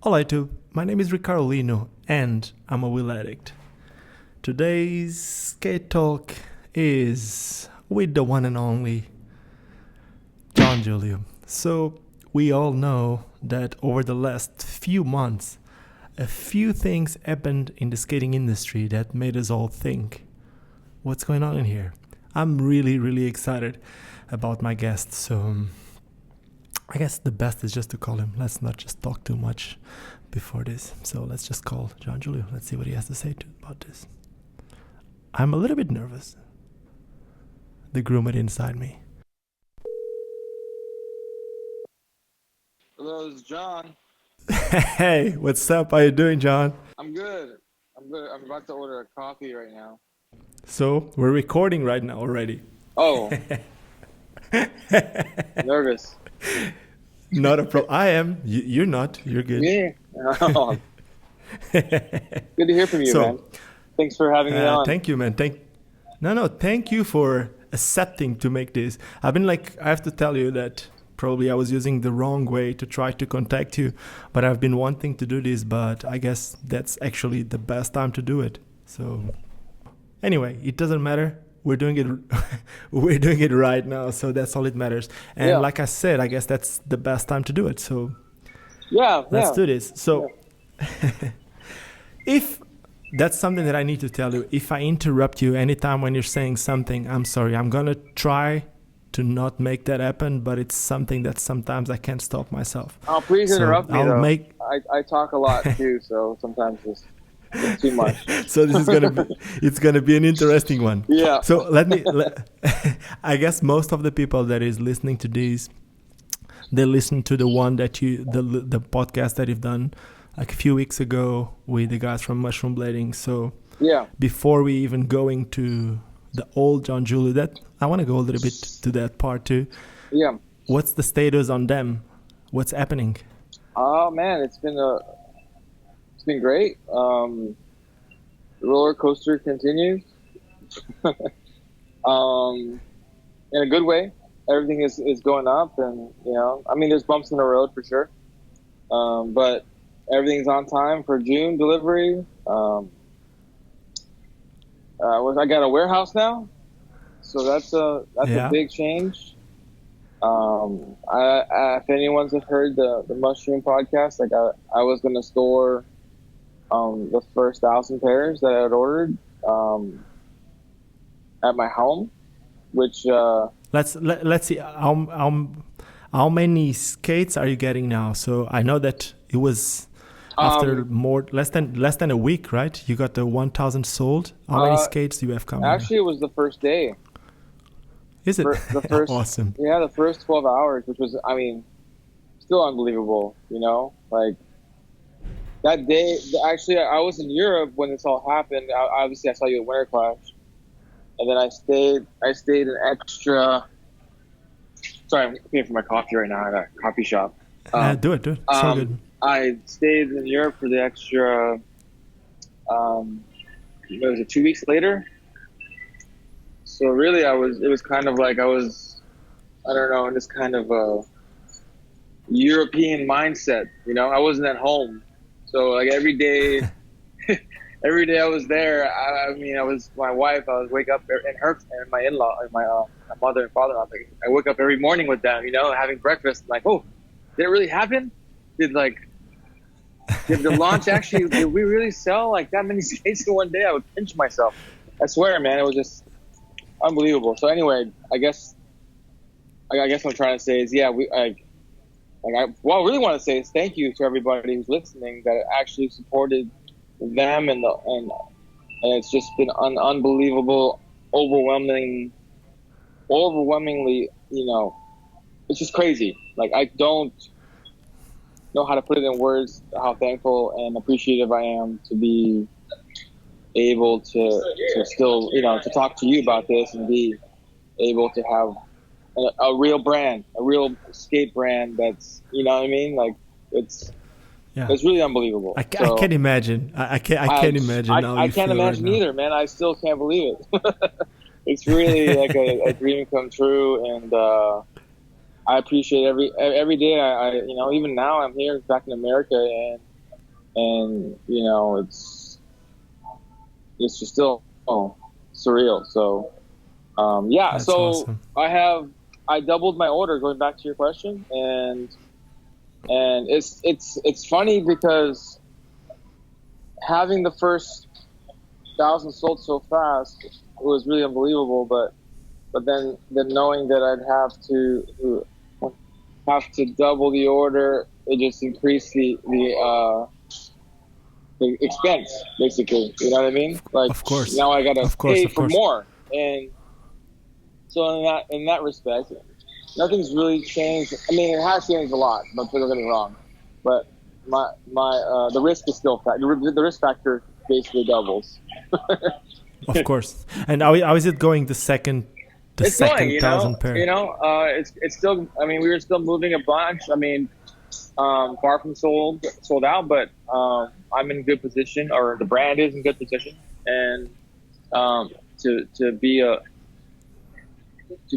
Hola YouTube, my name is Ricardo Lino and I'm a wheel addict. Today's skate talk is with the one and only Jon Julio. So we all know that over the last few months, a few things happened in the skating industry that made us all think, what's going on in here? I'm really excited about my guest, so I guess the best is just to call him. Let's not just talk too much before this. So let's just call Jon Julio. Let's see what he has to say about this. I'm a little bit nervous. The groomer inside me. Hello, this is John. Hey, what's up? How you doing, John? I'm good. I'm about to order a coffee right now. So we're recording right now already. Oh, nervous. Not a problem. I am. You're not. You're good. Yeah. Oh, good to hear from you, man. Thanks for having me on. Thank you, man. Thank you for accepting to make this. I have to tell you that probably I was using the wrong way to try to contact you, but I've been wanting to do this, but I guess that's actually the best time to do it. So anyway, it doesn't matter. We're doing it right now, so that's all it matters. And like I said, I guess that's the best time to do it. So let's do this. So if that's something that I need to tell you, if I interrupt you anytime when you're saying something, I'm sorry. I'm gonna try to not make that happen, but it's something that sometimes I can't stop myself. Oh, please interrupt me. I talk a lot too, so sometimes it's too much. So this is it's gonna be an interesting one. Yeah. So I guess most of the people that is listening to these, they listen to the one that the podcast that you've done like a few weeks ago with the guys from Mushroom Blading. So before we even go into the old Jon Julio, that I want to go a little bit to that part too. Yeah. What's the status on them? What's happening? Oh man, it's been great. The roller coaster continues. In a good way. Everything is going up, and I mean, there's bumps in the road for sure. But everything's on time for June delivery. I got a warehouse now, so that's a big change. If anyone's heard the Mushroom podcast, I was gonna store the first 1,000 pairs that I had ordered at my home, which let's see how many skates are you getting now? So I know that it was after less than a week, right? You got the 1,000 sold. How many skates do you have coming? Actually, it was the first day. Is it? The first, awesome. Yeah, the first 12 hours, which was, I mean, still unbelievable. Like that day. Actually, I was in Europe when this all happened. Obviously, I saw you at Winter Clash, and then I stayed an extra. Sorry, I'm paying for my coffee right now at a coffee shop. Do it. So good. I stayed in Europe for the extra. It was 2 weeks later. So really, it was kind of like I was, I don't know, in this kind of a European mindset. I wasn't at home, so like every day I was there. I mean, I was my wife. I was wake up and my in-law, and my mother and father-in-law. I wake up every morning with them, having breakfast. Like, oh, did it really happen? Did the launch actually? Did we really sell like that many skates in one day? I would pinch myself. I swear, man, it was just unbelievable. So anyway, I guess what I'm trying to say is, what I really want to say is thank you to everybody who's listening that actually supported them, and it's just been unbelievable, overwhelmingly, it's just crazy. Like, I don't know how to put it in words how thankful and appreciative I am to be able to still to talk to you about this and be able to have a real brand, a real skate brand that's what I mean, like it's really unbelievable. I can't imagine. I can't imagine. I can't imagine either, man. I still can't believe it. It's really like a dream come true, and I appreciate every day. I even now I'm here back in America, and and it's just still surreal. So yeah, That's so awesome. I doubled my order, going back to your question, and it's funny because having the first 1,000 sold so fast, it was really unbelievable. But then knowing that I'd have to double the order, it just increased the expense, basically. You know what I mean? Like, Of course. now I gotta Of course. pay Of for course. more, and so in that respect, nothing's really changed. I mean, it has changed a lot. Don't get me wrong, but the risk is still the risk factor basically doubles. Of course. And how is it going? The It's going, second thousand pair. it's still. I mean, we were still moving a bunch. I mean, far from sold out, but I'm in good position, or the brand is in good position, and to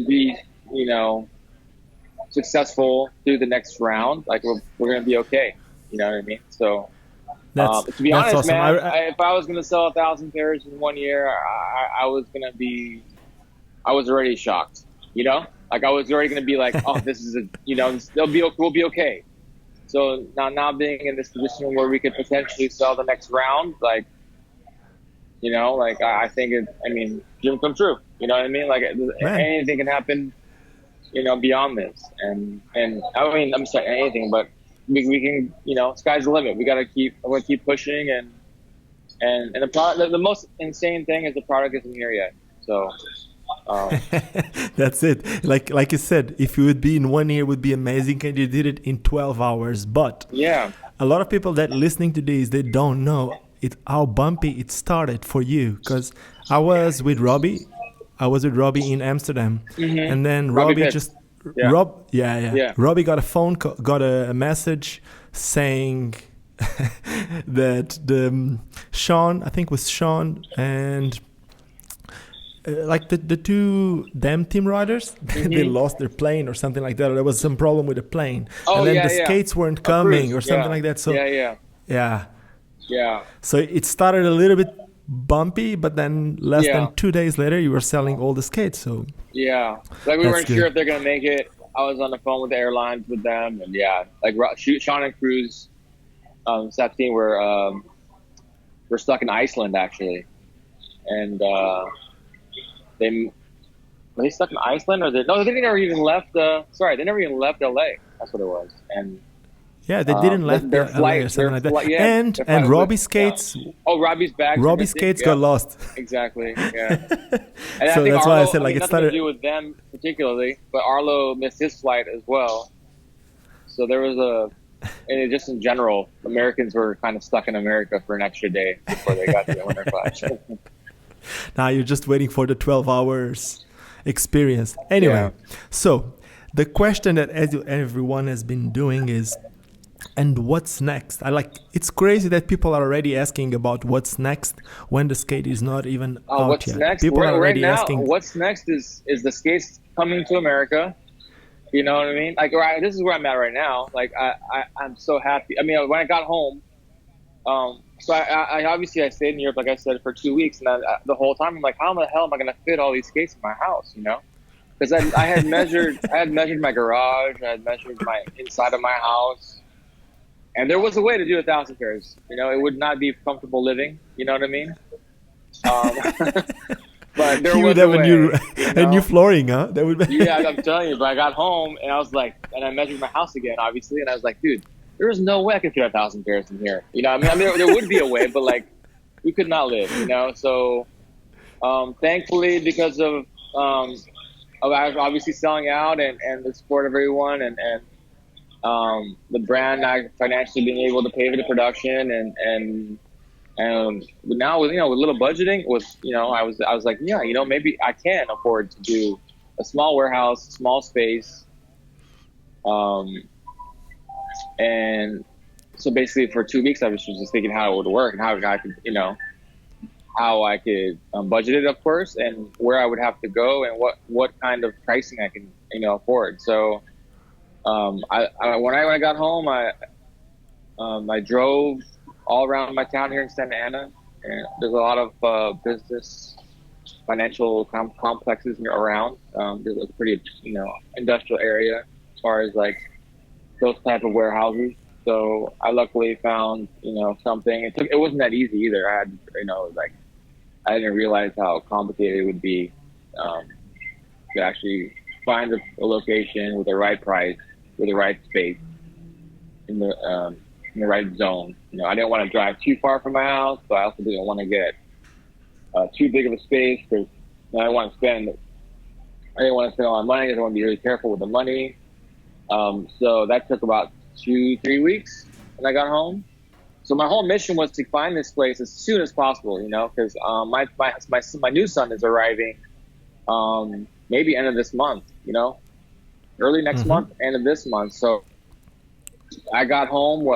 be successful through the next round, like we're gonna be okay. You know what I mean? So to be That's honest, awesome. man, if I was gonna sell 1,000 pairs in 1 year, I was already shocked. Like I was already gonna be like, oh, this is we'll be okay. So now being in this position where we could potentially sell the next round, like, I think dream come true. You know what I mean? Like, Man. anything can happen, beyond this. And I mean, I'm sorry, anything, but we can, sky's the limit. I'm gonna keep pushing, and the product. The most insane thing is the product isn't here yet. So. That's it. Like you said, if you would be in 1 year, it would be amazing, and you did it in 12 hours. But yeah, a lot of people that listening to this, they don't know how bumpy it started for you. Because I was with Robbie in Amsterdam, and then Robbie just Yeah. Robbie got got a message saying that Sean, I think it was Sean, and like the two team riders, they lost their plane or something like that, or there was some problem with the plane, and then the skates weren't coming or something like that. So yeah. So it started a little bit bumpy, but then less than 2 days later, you were selling all the skates. So yeah, like we weren't sure if they're gonna make it. I was on the phone with the airlines with them, and like Sean and Cruz, staff team we're stuck in Iceland actually, and were they stuck in Iceland, or they never even left. They never even left LA. That's what it was, and. Yeah, they didn't left their LA flight or something like that. Yeah, and Robbie's skates. Yeah. Oh, Robbie's bags. Robbie's skates got lost. Exactly. Yeah. And So that's why I said like it started. Nothing to do with them particularly, but Arlo missed his flight as well. So there was and just in general, Americans were kind of stuck in America for an extra day before they got to the winter class. Now you're just waiting for the 12 hours experience. Anyway, so the question that everyone has been doing is, and what's next? It's crazy that people are already asking about what's next when the skate is not even out what's yet. Next? People are already now, asking. What's next is the skates coming to America. You know what I mean? Like, this is where I'm at right now. Like, I'm so happy. I mean, when I got home, so I obviously I stayed in Europe, like I said, for 2 weeks, and the whole time I'm like, how the hell am I gonna fit all these skates in my house? Because I had measured my garage, I had measured my inside of my house. And there was a way to do 1,000 pairs. It would not be comfortable living. You know what I mean? But there was a way. A new flooring, huh? That would be. Yeah, I'm telling you. But I got home and I was like, and I measured my house again, obviously, and I was like, dude, there is no way I could fit 1,000 pairs in here. I mean, there would be a way, but like, we could not live. So, thankfully, because of obviously selling out and the support of everyone and the brand not financially being able to pay for the production and now with with little budgeting I was like, maybe I can afford to do a small warehouse, small space, and so basically for 2 weeks I was just thinking how it would work and how I could budget it, of course, and where I would have to go and what kind of pricing I can afford. So when I got home, I drove all around my town here in Santa Ana, and there's a lot of business, financial complexes around. There's a pretty, industrial area as far as like those type of warehouses. So I luckily found, something. It wasn't that easy either. I had, like I didn't realize how complicated it would be to actually find a location with the right price, with the right space, in the right zone. I didn't want to drive too far from my house, but I also didn't want to get too big of a space because I didn't want to spend a lot of money. I didn't want to be really careful with the money. So that took about 2-3 weeks when I got home. So my whole mission was to find this place as soon as possible, because my new son is arriving maybe end of this month, early next month, end of this month. So I got home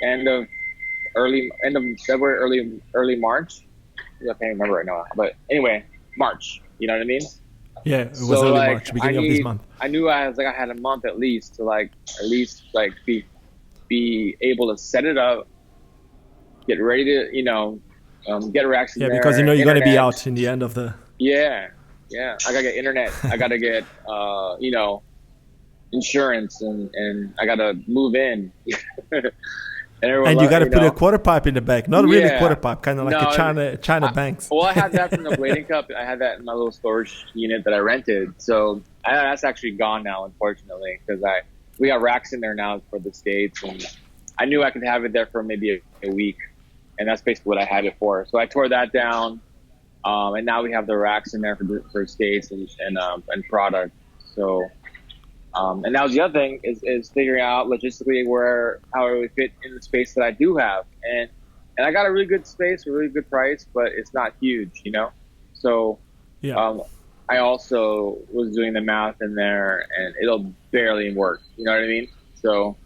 end of February, early March. I can't remember right now, but anyway, March. You know what I mean? Yeah, it was early March, beginning of this month. I knew I had a month at least to be able to set it up, get ready to get racks in there. Yeah, because you're going to be out in the end of the. Yeah. I gotta get internet. I gotta get insurance, and I gotta move in. And you got to put a quarter pipe in the back. Not really a quarter pipe, kind of like a China banks. Well, I had that from the Blading Cup. I had that in my little storage unit that I rented. So that's actually gone now, unfortunately, because we got racks in there now for the States. And I knew I could have it there for maybe a week. And that's basically what I had it for. So I tore that down. And now we have the racks in there for States and product. So... and that was the other thing is figuring out logistically how it would fit in the space that I do have. And I got a really good space, a really good price, but it's not huge, So I also was doing the math in there, and it'll barely work. You know what I mean? So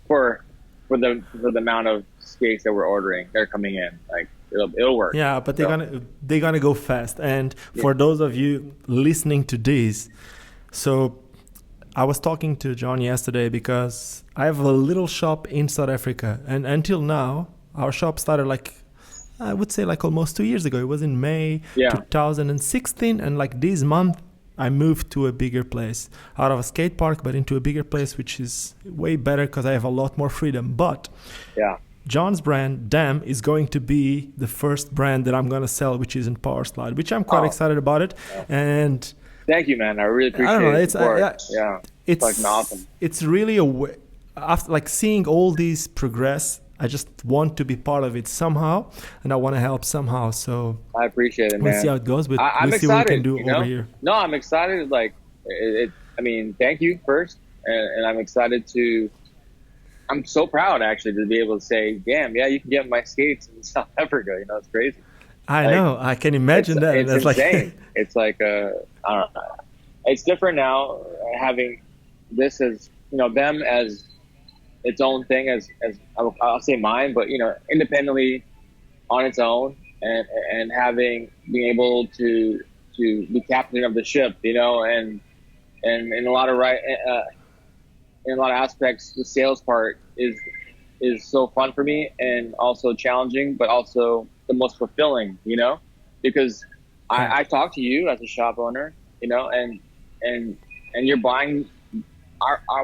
for the amount of space that we're ordering, they're coming in, like it'll work. Yeah, but they're gonna go fast. And for those of you listening to this, so I was talking to Jon yesterday because I have a little shop in South Africa, and until now, our shop started I would say almost 2 years ago. It was in May 2016, and this month I moved to a bigger place, out of a skate park, but into a bigger place, which is way better because I have a lot more freedom. But Jon's brand, Dam, is going to be the first brand that I'm going to sell, which is in Power Slide, which I'm quite excited about it. And thank you, man. I really appreciate it. It's awesome. It's really a way, after seeing all these progress, I just want to be part of it somehow, and I want to help somehow. So I appreciate it, man. We'll see how it goes, but I'm we'll see excited, what we can do over here. No, I'm excited. Thank you first, and I'm excited I'm so proud actually to be able to say, damn, you can get my skates in South Africa. It's crazy. I know. I can imagine that. It's insane. It's I don't know. It's different now having this as, them as its own thing, as I'll say mine, but, independently on its own, and being able to be captain of the ship, and in a lot of in a lot of aspects, the sales part is so fun for me, and also challenging, but also the most fulfilling, because I talk to you as a shop owner, and you're buying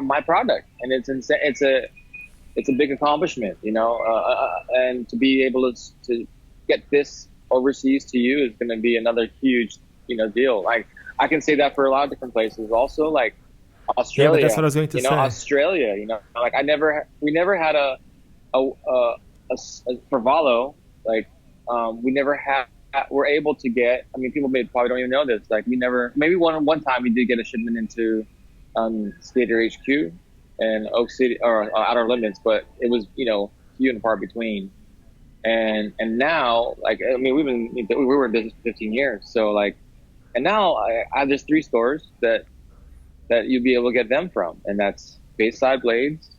my product, and it's insane. It's a big accomplishment, and to be able to get this overseas to you is going to be another huge, deal. I can say that for a lot of different places. Also, Australia. Yeah, but that's what I was going to say. Australia. We never had a for Valo. We never had. We're able to get. People probably don't even know this. Maybe one time we did get a shipment into Skater HQ and Oak City or Outer Limits, but it was few and far between. And now we were in business for 15 years, so and now I have just 3 stores that you'll be able to get them from, and that's Bayside Blades,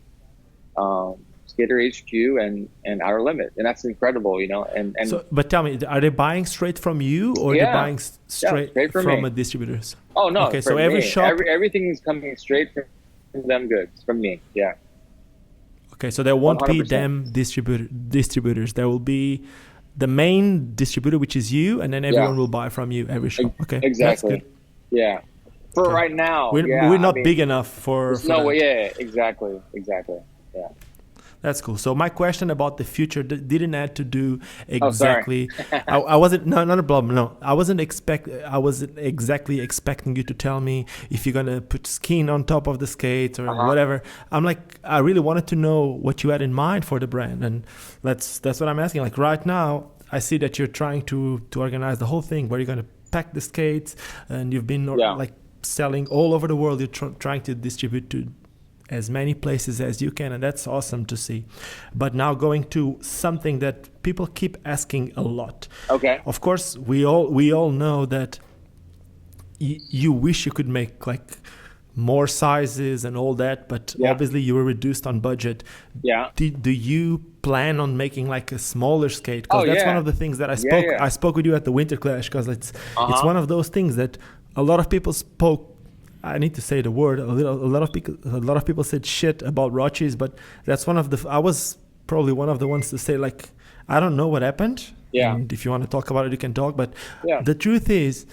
Skater HQ, and Outer Limit, and that's incredible, And so, but tell me, are they buying straight from you, or are they buying straight from a distributors? Oh no, okay, so every shop, everything is coming straight from them goods from me. Yeah. Okay, so there won't be 100%. them distributors. There will be the main distributor, which is you, and then everyone will buy from you every shop. Okay, Exactly. that's good. Yeah. For Okay. right now, We're not big enough for there's no that. way. Yeah, exactly. Yeah. That's cool. So my question about the future didn't have to do exactly. Oh, I wasn't not a problem. No, I wasn't exactly expecting you to tell me if you're gonna put skin on top of the skates or whatever. I'm like, I really wanted to know what you had in mind for the brand, and that's what I'm asking. Like right now, I see that you're trying to organize the whole thing where you're gonna pack the skates, and you've been like selling all over the world. You're trying to distribute to as many places as you can, and that's awesome to see. But now going to something that people keep asking a lot. Okay. Of course, we all know that you wish you could make like more sizes and all that, but obviously you were reduced on budget. Yeah. Do you plan on making like a smaller skate? Because that's one of the things that I spoke with you at the Winter Clash, because it's one of those things that a lot of people spoke. I need to say the word. A lot of people said shit about Roches, but that's I was probably one of the ones to say, like, I don't know what happened. Yeah. And if you want to talk about it, you can talk. But the truth is,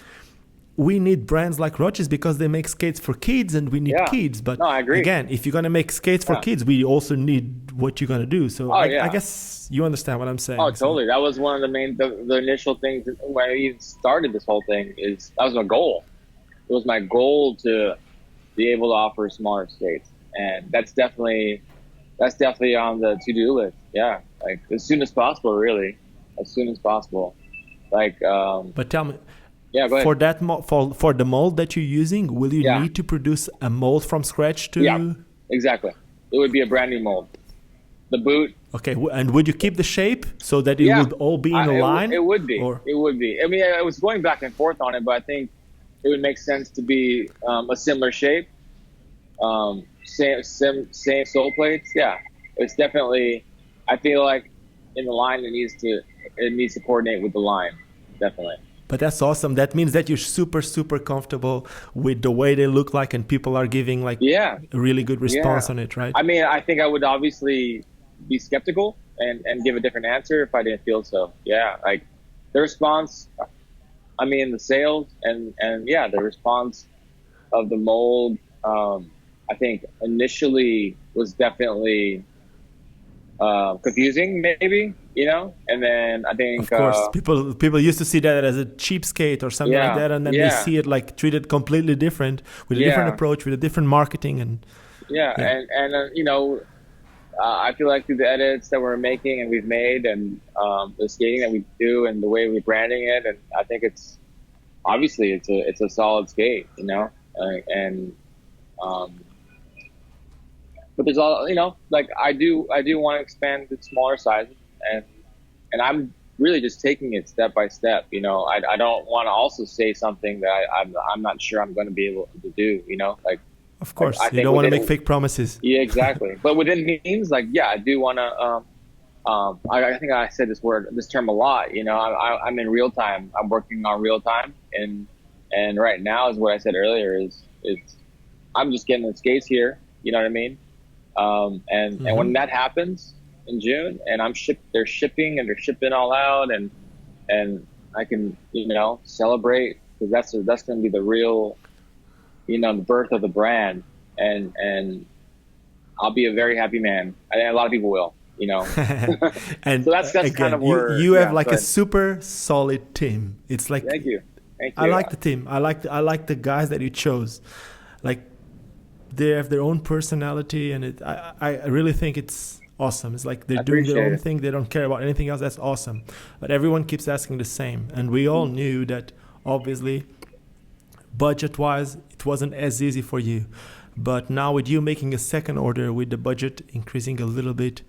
we need brands like Roches because they make skates for kids, and we need kids. But I agree. Again, if you're gonna make skates for kids, we also need what you're gonna do. So I guess you understand what I'm saying. Oh, totally. That was one of the initial things when I even started this whole thing. That was my goal. It was my goal to be able to offer smaller skates, and that's definitely on the to-do list. Yeah, like as soon as possible, really, as soon as possible. Like, but tell me, go ahead. For that for the mold that you're using, will you need to produce a mold from scratch to? Yeah, exactly. It would be a brand new mold. The boot. Okay, and would you keep the shape so that it would all be in a line? It would be. It would be. I mean, I was going back and forth on it, but I think it would make sense to be a similar shape, same sole plates. Yeah, it's definitely. I feel like in the line it needs to coordinate with the line, definitely. But that's awesome. That means that you're super comfortable with the way they look like, and people are giving like a really good response on it, right? I mean, I think I would obviously be skeptical and give a different answer if I didn't feel so. Yeah, like the response. I mean, the sales and the response of the mold, I think initially was definitely confusing, maybe, and then I think of course people used to see that as a cheap skate or something like that, and then they see it like treated completely different with a different approach, with a different marketing, and I feel like through the edits that we're making and we've made, and the skating that we do, and the way we're branding it, and I think it's a solid skate, but there's all like I do want to expand to smaller sizes, and I'm really just taking it step by step. I don't want to also say something that I'm not sure I'm going to be able to do. Like. Of course, you don't want to make fake promises. Yeah, exactly. But within means, like, I do want to. I think I said this term a lot. I'm in real time. I'm working on real time, and right now is what I said earlier. I'm just getting the skates here. You know what I mean? And when that happens in June, and they're shipping and they're shipping all out, and I can celebrate, because that's going to be the real. The birth of the brand, and I'll be a very happy man. And a lot of people will, And so that's again, kind of where you have like a super solid team. It's like thank you. I like the team. I like the guys that you chose. Like they have their own personality, and I really think it's awesome. It's like they're doing their own thing. They don't care about anything else. That's awesome. But everyone keeps asking the same, and we all knew that obviously. Budget-wise, it wasn't as easy for you. But now with you making a second order, with the budget increasing a little bit,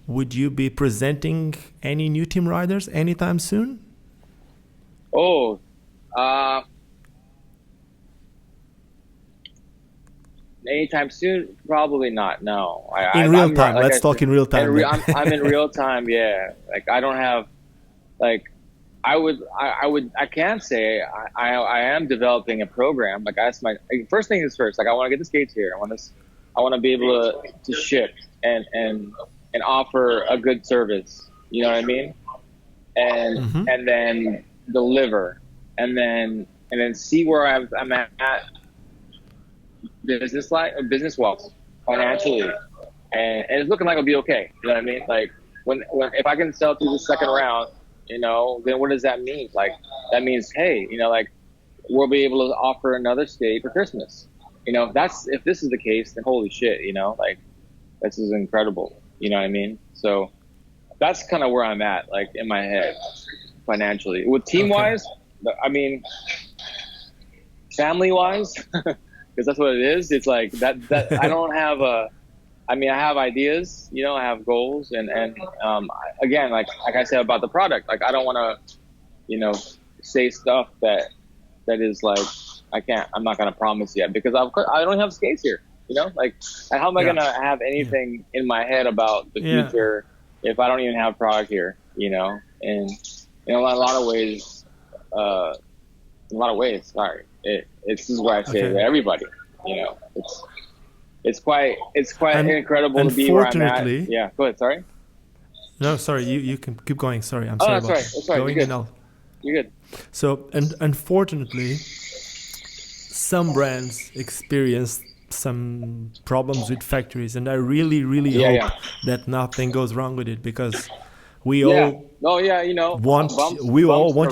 would you be presenting any new team riders anytime soon? Oh, anytime soon? Probably not, no. In real time. Let's talk in real time. I'm in real time, yeah. Like, I don't have, like, I can say I am developing a program. Like, first thing is first. Like, I want to get the skates here. I want to I want to be able to ship and offer a good service. You know what I mean? And then deliver, and then see where I'm at business wise, financially, and it's looking like it'll be okay. You know what I mean? Like when if I can sell through the second round, you know, then what does that mean? Like that means, hey, you know, like we'll be able to offer another skate for Christmas. You know, if this is the case, then holy shit, you know, like this is incredible. You know what I mean? So that's kind of where I'm at, like in my head, financially. With team wise, I mean, family wise, because that's what it is. It's like that I don't have I have ideas, you know, I have goals, and again, like I said about the product, like I don't want to, you know, say stuff that is like I'm not gonna promise yet, because I don't have skates here, you know, like how am I gonna have anything in my head about the future if I don't even have product here, you know? And in a lot of ways, sorry, this is why I say to everybody, you know, it's quite incredible to be where I'm at. Yeah, go ahead. Sorry. No, sorry. You can keep going. Sorry, I'm sorry. That's right. Going You're good. You're good. So, and unfortunately, some brands experience some problems with factories, and I really, really hope that nothing goes wrong with it, because we all want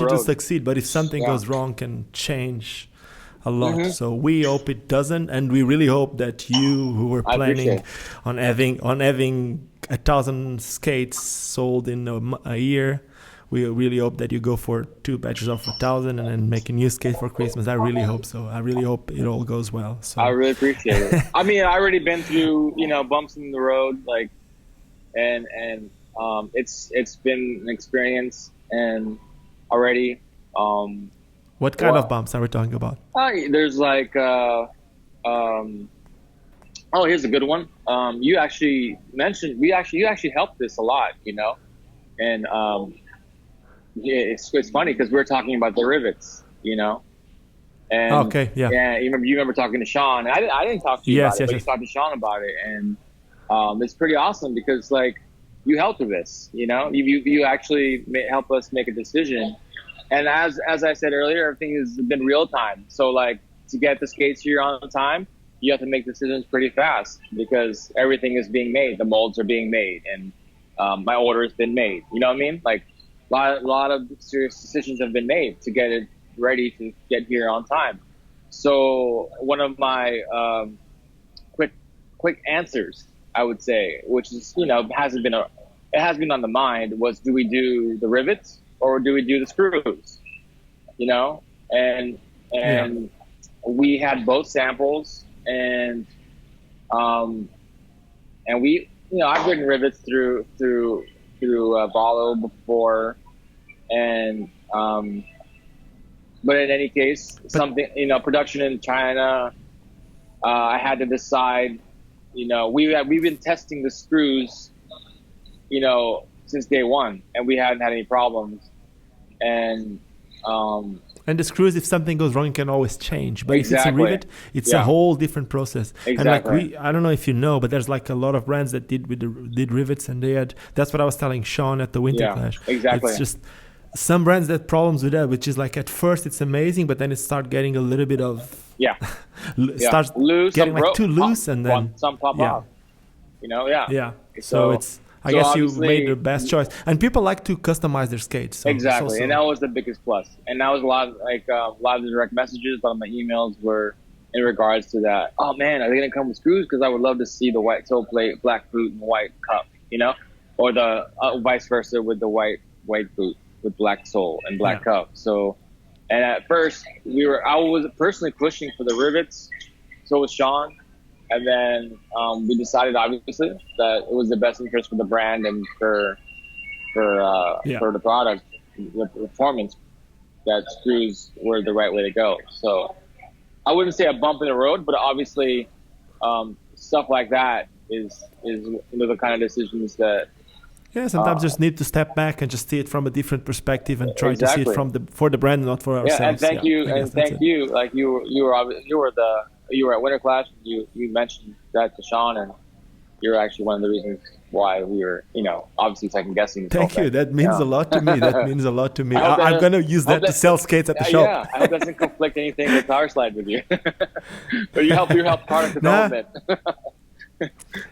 you to succeed, but if something goes wrong, can change a lot. So we hope it doesn't, and we really hope that you, who were planning on having 1,000 skates sold in a year, we really hope that you go for 2 batches of 1,000 and then make a new skate for Christmas. I really hope so. I really hope it all goes well. So I really appreciate it. I mean, I already been through, you know, bumps in the road, like, and it's been an experience, and already. What kind of bumps are we talking about? There's like, here's a good one. You actually mentioned, you actually helped this a lot, you know, and it's funny because we were talking about the rivets, you know, and you remember talking to Sean. I didn't talk to you about it, but you talked to Sean about it, and it's pretty awesome because like you helped with this, you know, you actually help us make a decision. And as I said earlier, everything has been real time. So like to get the skates here on time, you have to make decisions pretty fast because everything is being made. The molds are being made, and my order has been made. You know what I mean? Like a lot of serious decisions have been made to get it ready to get here on time. So one of my quick answers, I would say, which is, you know, it has been on the mind, was do we do the rivets or do we do the screws? You know, and we had both samples, and we, you know, I've ridden rivets through Valo before, and but in any case, something, you know, production in China, I had to decide, you know, we've been testing the screws, you know, since day one, and we hadn't had any problems. And the screws, if something goes wrong, you can always change. But if it's a rivet, it's a whole different process. Exactly. And like I don't know if you know, but there's like a lot of brands that did rivets, and they had. That's what I was telling Sean at the Winter Clash. Exactly. It's just some brands that problems with that, which is like at first it's amazing, but then it starts getting a little bit of starts loose, getting like too loose, and then some pop off. You know, So it's. I guess you made the best choice, and people like to customize their skates. So exactly, and that was the biggest plus. And that was a lot of the direct messages, a lot of my emails were in regards to that. Oh man, are they gonna come with screws? Because I would love to see the white toe plate, black boot, and white cup, you know, or the vice versa with the white boot with black sole and black cup. So, and at first I was personally pushing for the rivets. So was Sean. And then we decided, obviously, that it was the best interest for the brand and for the product, the performance, that screws were the right way to go. So I wouldn't say a bump in the road, but obviously stuff like that is the kind of decisions that. Yeah, sometimes just need to step back and just see it from a different perspective and try to see it for the brand, not for ourselves. Yeah, and thank you. Like you were you were at Winter Clash. You mentioned that to Sean, and you're actually one of the reasons why we were, obviously second guessing. Thank you. That means a lot to me. That means a lot to me. I'm going to use that to sell skates at the shop. Yeah, I hope that doesn't conflict anything with Power Slide with you. But you help product development.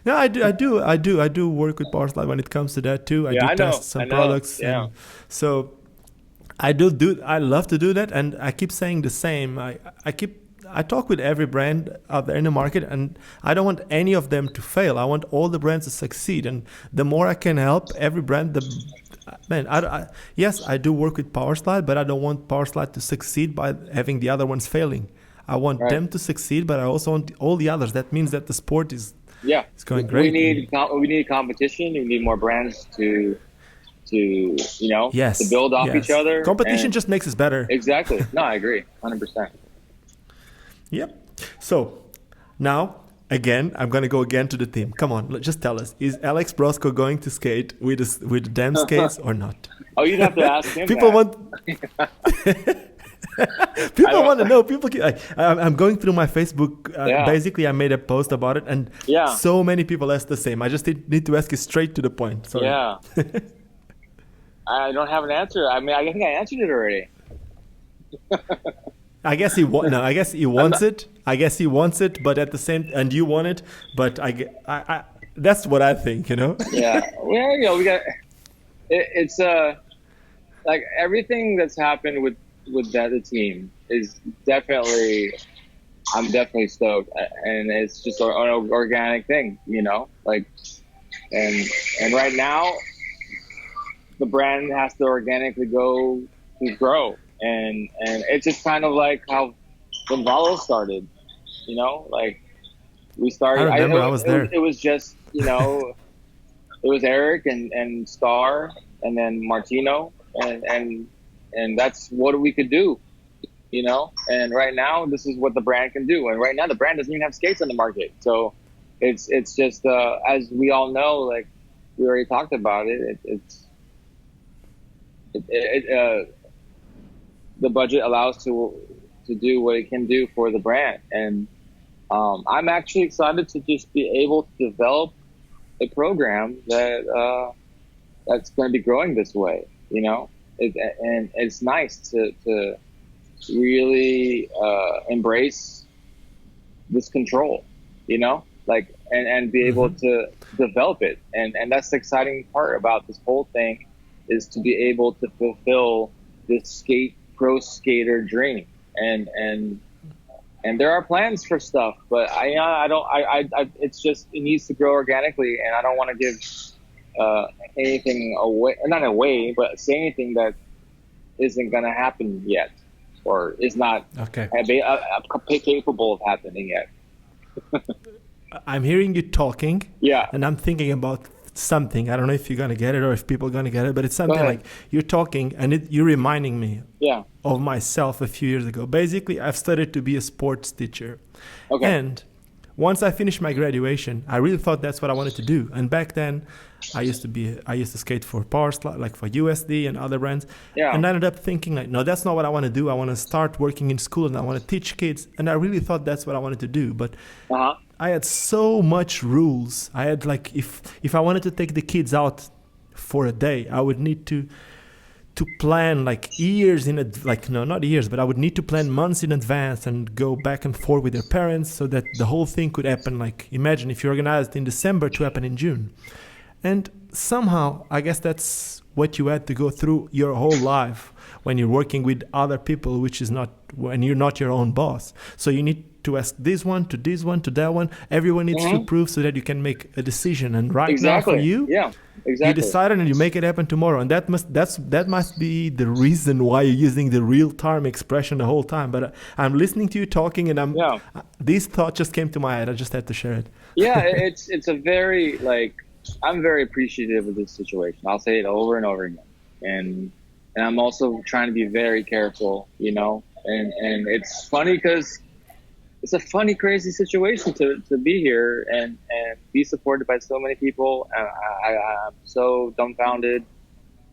No, I do work with Power Slide when it comes to that too. I do test some products. Yeah. And so I love to do that, and I keep saying the same. I talk with every brand out there in the market, and I don't want any of them to fail. I want all the brands to succeed, and the more I can help every brand, yes, I do work with Power Slide, but I don't want Power Slide to succeed by having the other ones failing. I want them to succeed, but I also want all the others. That means that the sport is going great. We need competition. We need more brands to build off each other. Competition just makes us better. Exactly. No, I agree, 100%. Yep. So now, again, I'm going to go again to the theme. Come on, just tell us. Is Alex Broskow going to skate with damn skates or not? Oh, you'd have to ask him. People want to know. I'm going through my Facebook. Basically, I made a post about it, and so many people ask the same. I just need to ask you straight to the point. Sorry. Yeah. I don't have an answer. I mean, I think I answered it already. I guess he wants it. I guess he wants it, but at the same, and you want it. But I that's what I think. Yeah. Well, we got. It's like everything that's happened with the team is definitely. I'm definitely stoked, and it's just an organic thing, like, and right now, the brand has to organically go to grow. And it's just kind of like how when Valo started, like we started. I remember I was there. It was just, it was Eric and Star and then Martino and that's what we could do, And right now, this is what the brand can do. And right now, the brand doesn't even have skates on the market. So it's just as we all know, like we already talked about it. The budget allows to do what it can do for the brand, and I'm actually excited to just be able to develop a program that's going to be growing this way, and it's nice to really embrace this control, like and be able to develop it, and that's the exciting part about this whole thing is to be able to fulfill this pro skater dream, and there are plans for stuff, but it's just, it needs to grow organically, and I don't want to give anything away, not away, but say anything that isn't going to happen yet, or is not capable of happening yet. I'm hearing you talking, and I'm thinking about something. I don't know if you're gonna get it or if people are gonna get it, but it's something like you're talking and you're reminding me of myself a few years ago. Basically, I've studied to be a sports teacher, and once I finished my graduation, I really thought that's what I wanted to do. And back then, I used to skate for Power Slide, like for USD and other brands, and I ended up thinking like, no, that's not what I want to do. I want to start working in school and I want to teach kids, and I really thought that's what I wanted to do, but I had so much rules. I had like, if I wanted to take the kids out for a day, I would need to plan like years not years, but I would need to plan months in advance and go back and forth with their parents so that the whole thing could happen. Like, imagine if you organized in December to happen in June. And somehow, I guess that's what you had to go through your whole life when you're working with other people, when you're not your own boss. So you need to ask this one to that one. Everyone needs to approve so that you can make a decision. And now for you, you decided and you make it happen tomorrow. And that must be the reason why you're using the real-time expression the whole time. But I'm listening to you talking, and this thought just came to my head. I just had to share it. It's a very I'm very appreciative of this situation. I'll say it over and over again, and I'm also trying to be very careful, And it's funny because it's a funny, crazy situation to be here and be supported by so many people. I'm so dumbfounded,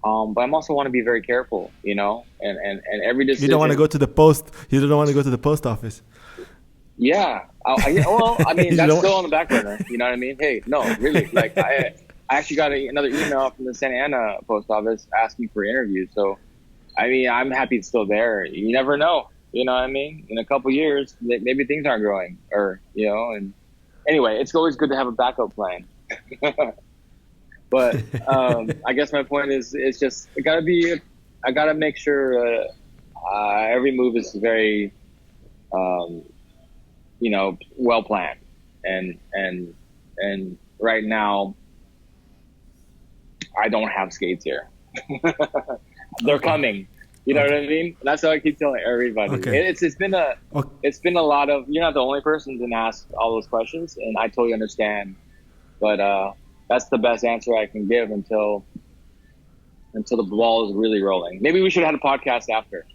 but I also want to be very careful, And every decision. You don't want to go to the post. You don't want to go to the post office. Yeah. Well, I mean, You that's don't- still on the back burner. You know what I mean? Hey, no, really. Like, I actually got another email from the Santa Ana post office asking for interviews. So, I mean, I'm happy it's still there. You never know. You know what I mean? In a couple years, maybe things aren't growing, or and anyway, it's always good to have a backup plan. But I guess my point is, it's just I gotta make sure every move is very, well planned, and right now I don't have skates here. They're coming. You know what I mean? That's how I keep telling everybody. Okay. It's been a lot of. You're not the only person to ask all those questions, and I totally understand. But that's the best answer I can give until the ball is really rolling. Maybe we should have had a podcast after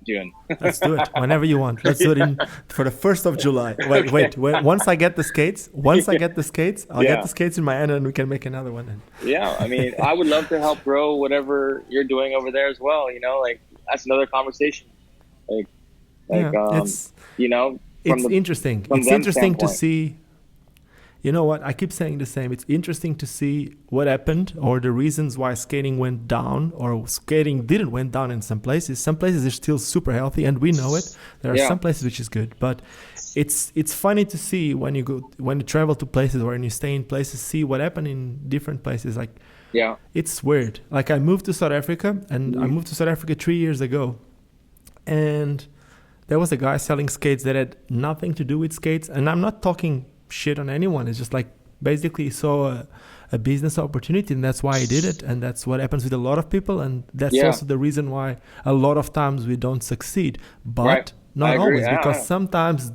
June. Let's do it whenever you want. Let's do it for the 1st of July. Wait. Once I get the skates, I'll get the skates in my hand, and we can make another one. Then. Yeah, I mean, I would love to help grow whatever you're doing over there as well. Like that's another conversation. It's interesting. It's interesting to see. You know what? I keep saying the same. It's interesting to see what happened or the reasons why skating went down or skating didn't went down in some places. Some places are still super healthy, and we know it. There are some places which is good, but it's funny to see when you travel to places or when you stay in places, see what happened in different places. Like, it's weird. Like I moved to South Africa, and I moved to South Africa 3 years ago, and there was a guy selling skates that had nothing to do with skates, and I'm not talking shit on anyone. It's just like basically he saw a business opportunity, and that's why he did it, and that's what happens with a lot of people, and that's also the reason why a lot of times we don't succeed, but not always, because sometimes,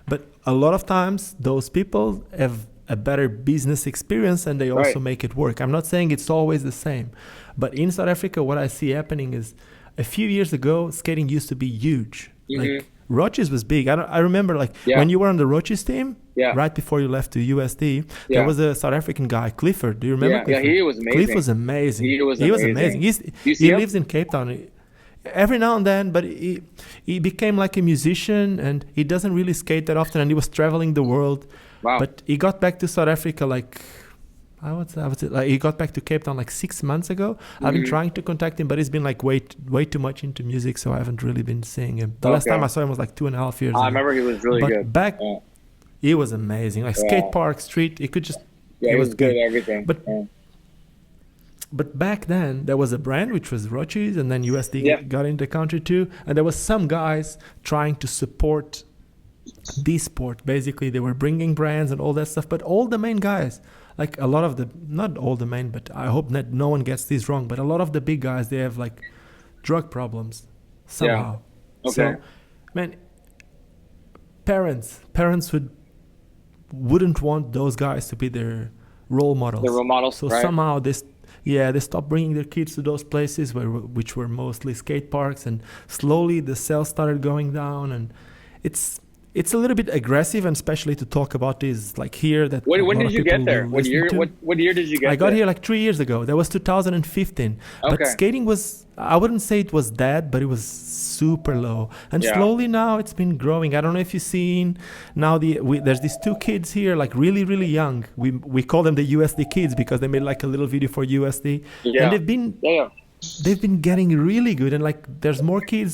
but a lot of times those people have a better business experience and they also make it work. I'm not saying it's always the same, but in South Africa what I see happening is a few years ago skating used to be huge. Like Roches was big. I remember when you were on the Roches team, right before you left to USD, there was a South African guy, Clifford. Do you remember Clifford? Yeah, he was amazing. Cliff was amazing. He was amazing. He lives in Cape Town. Every now and then, but he became like a musician, and he doesn't really skate that often, and he was traveling the world. Wow. But he got back to South Africa he got back to Cape Town 6 months ago. I've been trying to contact him, but he's been way too much into music, so I haven't really been seeing him. The last time I saw him was 2.5 years ago. I remember he was really good. Back, he was amazing. Skate park, street, he could just... he was good at everything. But back then, there was a brand which was Roches, and then USD got into the country too, and there was some guys trying to support this sport. Basically, they were bringing brands and all that stuff, but all the main guys... a lot of the, not all the main, but I hope that no one gets this wrong, but a lot of the big guys, they have drug problems somehow. Yeah. Okay. So, man, parents wouldn't want those guys to be their role models. The role models, so somehow they stopped bringing their kids to those places which were mostly skate parks, and slowly the sales started going down, and it's a little bit aggressive, and especially to talk about this here. That when did you get there? What year did you get there? I got here 3 years ago. That was 2015. But skating was, I wouldn't say it was dead, but it was super low. And slowly now it's been growing. I don't know if you've seen now there's these two kids here, really, really young. We call them the USD kids because they made a little video for USD. Yeah. And they've been getting really good, and there's more kids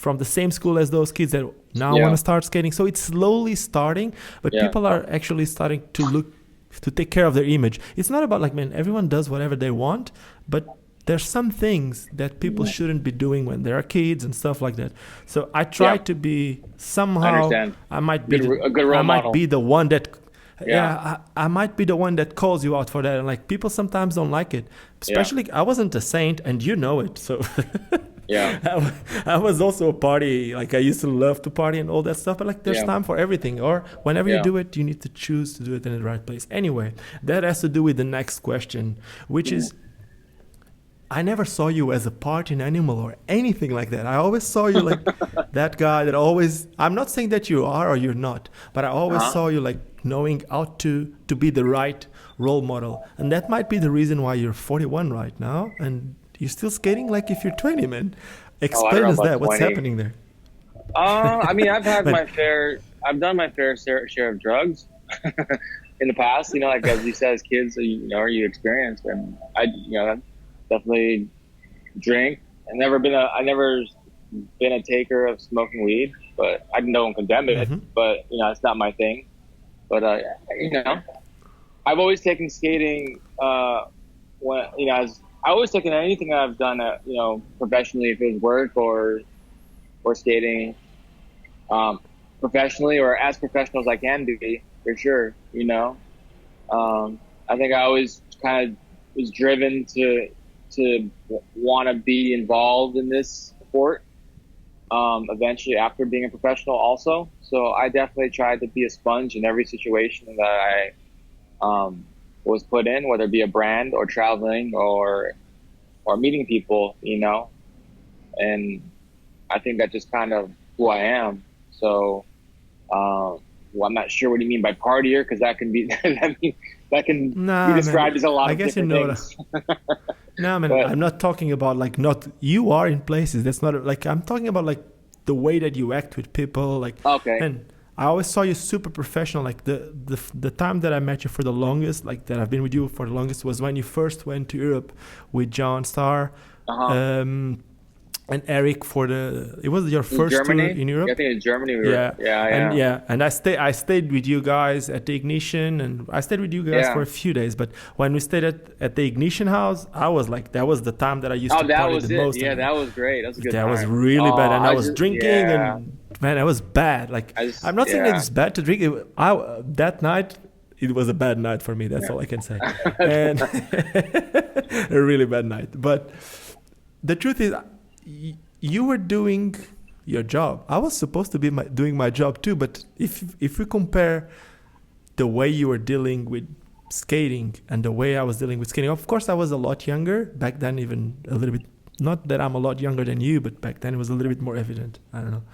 from the same school as those kids that now want to start skating. So it's slowly starting, but people are actually starting to take care of their image. It's not about everyone does whatever they want, but there's some things that people shouldn't be doing when they are kids and stuff like that. So I try to be somehow, I might be a good role model. Be the one that I might be the one that calls you out for that, and people sometimes don't like it. Especially I wasn't a saint, and you know it. So I was also a party. I used to love to party and all that stuff. But there's time for everything. Or whenever you do it, you need to choose to do it in the right place. Anyway, that has to do with the next question, which is, I never saw you as a partying animal or anything like that. I always saw you that guy that always, I'm not saying that you are or you're not, but I always saw you knowing how to be the right role model. And that might be the reason why you're 41 right now and you're still skating if you're 20, man. Explain us that. 20. What's happening there? I mean, I've had my I've done my fair share of drugs in the past. You know, like as you said, as kids, you know, you experience, and definitely drink. I never been a taker of smoking weed, but I don't condemn it. Mm-hmm. But you know, it's not my thing. But you know, I've always taken skating. When you know, I always taken anything I've done, you know, professionally, if it was work or skating, professionally or as professional as I can be, for sure. You know, I think I always kind of was driven to want to be involved in this sport. Eventually, after being a professional, also. So I definitely tried to be a sponge in every situation that I was put in, whether it be a brand or traveling or meeting people, you know. And I think that's just kind of who I am. So, well, I'm not sure what you mean by partier, because that can be that can be described as a lot of different things. No, man, I'm not talking about like not you are in places. That's not like I'm talking about like the way that you act with people. Like, okay. And I always saw you super professional. Like the time that I met you for the longest, like that I've been with you for the longest, was when you first went to Europe with John Star. And Eric it was your first tour in Europe. Yeah, I think in Germany. And I stayed with you guys at the Ignition, and I stayed with you guys for a few days. But when we stayed at the Ignition house, I was like, that was the time that I used to party the most. Yeah, that was great. That was a good time. That was really bad, and I was drinking, and man, it was bad. Like I'm not saying that it's bad to drink. That night, it was a bad night for me. That's all I can say, and a really bad night. But the truth is, you were doing your job. I was supposed to be doing my job too, but if we compare the way you were dealing with skating and the way I was dealing with skating, of course I was a lot younger back then, even a little bit. Not that I'm a lot younger than you, but back then it was a little bit more evident. I don't know.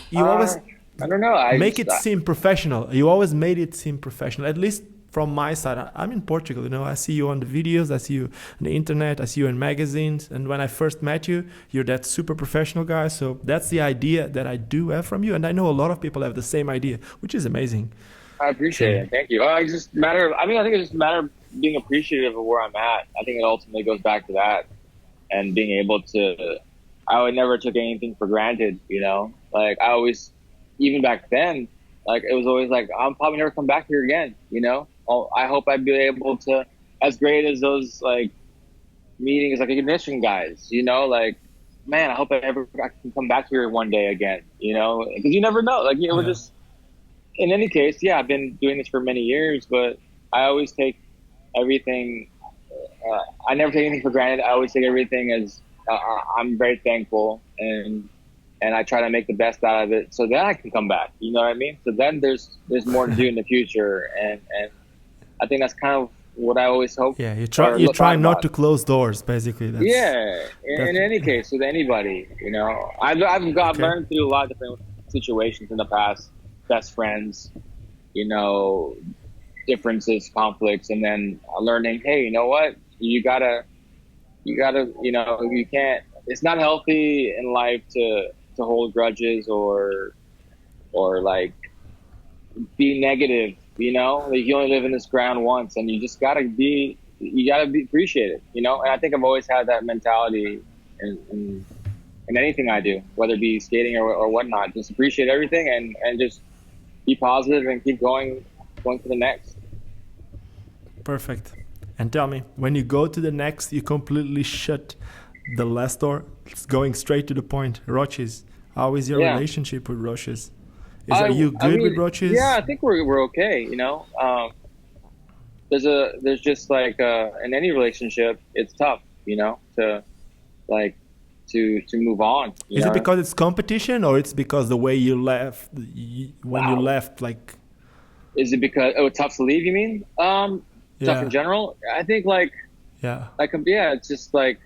You always I don't know. make it seem professional. You always made it seem professional, at least from my side. I'm in Portugal, you know. I see you on the videos, I see you on the internet, I see you in magazines. And when I first met you, you're that super professional guy. So that's the idea that I do have from you. And I know a lot of people have the same idea, which is amazing. I appreciate it. Thank you. I think it's just a matter of being appreciative of where I'm at. I think it ultimately goes back to that, and being able to, I never took anything for granted, you know. Like I always, even back then, like it was always like, I'm probably never come back here again, you know. I hope I'd be able to, as great as those like meetings, like Ignition guys, you know, like, man, I hope I can come back here one day again, you know, because you never know. Like, you know, just in any case, I've been doing this for many years, but I always take everything. I never take anything for granted. I always take everything as I'm very thankful, and I try to make the best out of it, so then I can come back. You know what I mean? So then there's more to do in the future, and I think that's kind of what I always hope. Yeah, you try not to close doors, basically. In any case, with anybody, you know, I've learned through a lot of different situations in the past, best friends, you know, differences, conflicts, and then learning, hey, you know what, you gotta, you know, you can't. It's not healthy in life to hold grudges or like be negative. You know, like you only live in this ground once, and you just gotta be appreciated, you know. And I think I've always had that mentality in anything I do, whether it be skating or whatnot. Just appreciate everything and just be positive and keep going to the next. Perfect. And tell me, when you go to the next, you completely shut the last door. It's going straight to the point. Roches, how is your relationship with Roches? Are you good with Roches? Yeah, I think we're okay. You know, there's just like in any relationship, it's tough. You know, to move on. Is it because it's competition, or it's because the way you left when you left? Like, is it because tough to leave? You mean tough in general? I think it's just like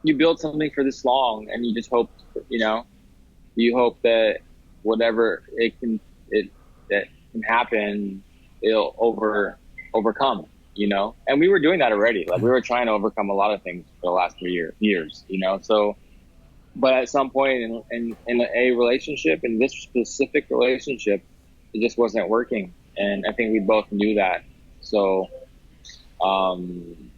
you build something for this long, and you just hope, you know, that whatever that can happen, it'll overcome, you know. And we were doing that already. Like we were trying to overcome a lot of things for the last 3 years, you know. So, but at some point in a relationship, in this specific relationship, it just wasn't working, and I think we both knew that. So um,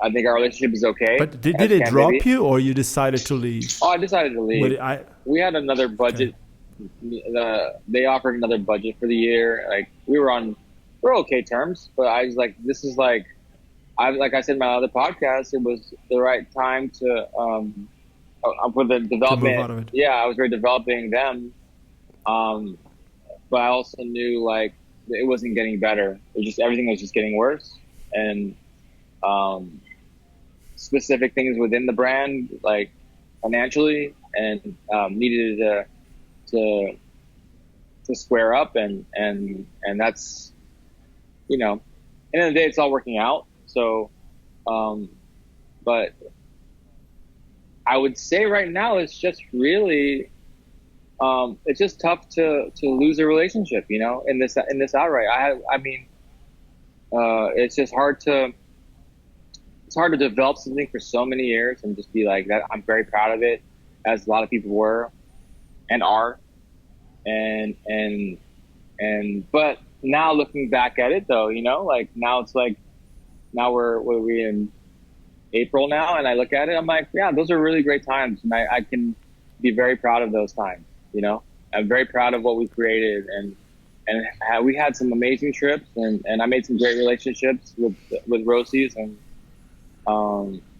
I think our relationship is okay But did as it can be. drop you, or you decided to leave? Oh, I decided to leave. I We had another okay. budget. They offered another budget for the year. Like we're okay terms, but I was like, this is like I said in my other podcast, it was the right time to for the To move development. out of it. Yeah, I was really developing them, um, but I also knew like it wasn't getting better. It was just everything was just getting worse, and um, specific things within the brand, like financially, and needed to to square up, and that's, you know, end of the day, it's all working out. So, um, but I would say right now it's just really, it's just tough to lose a relationship, you know, in this outright. I mean, it's just hard to develop something for so many years and just be like that. I'm very proud of it, as a lot of people were and are, and but now looking back at it though, you know, like now it's like now what are we in April now, and I look at it, I'm like, yeah, those are really great times, and I can be very proud of those times. You know, I'm very proud of what we created, and we had some amazing trips, and I made some great relationships with Rosies, and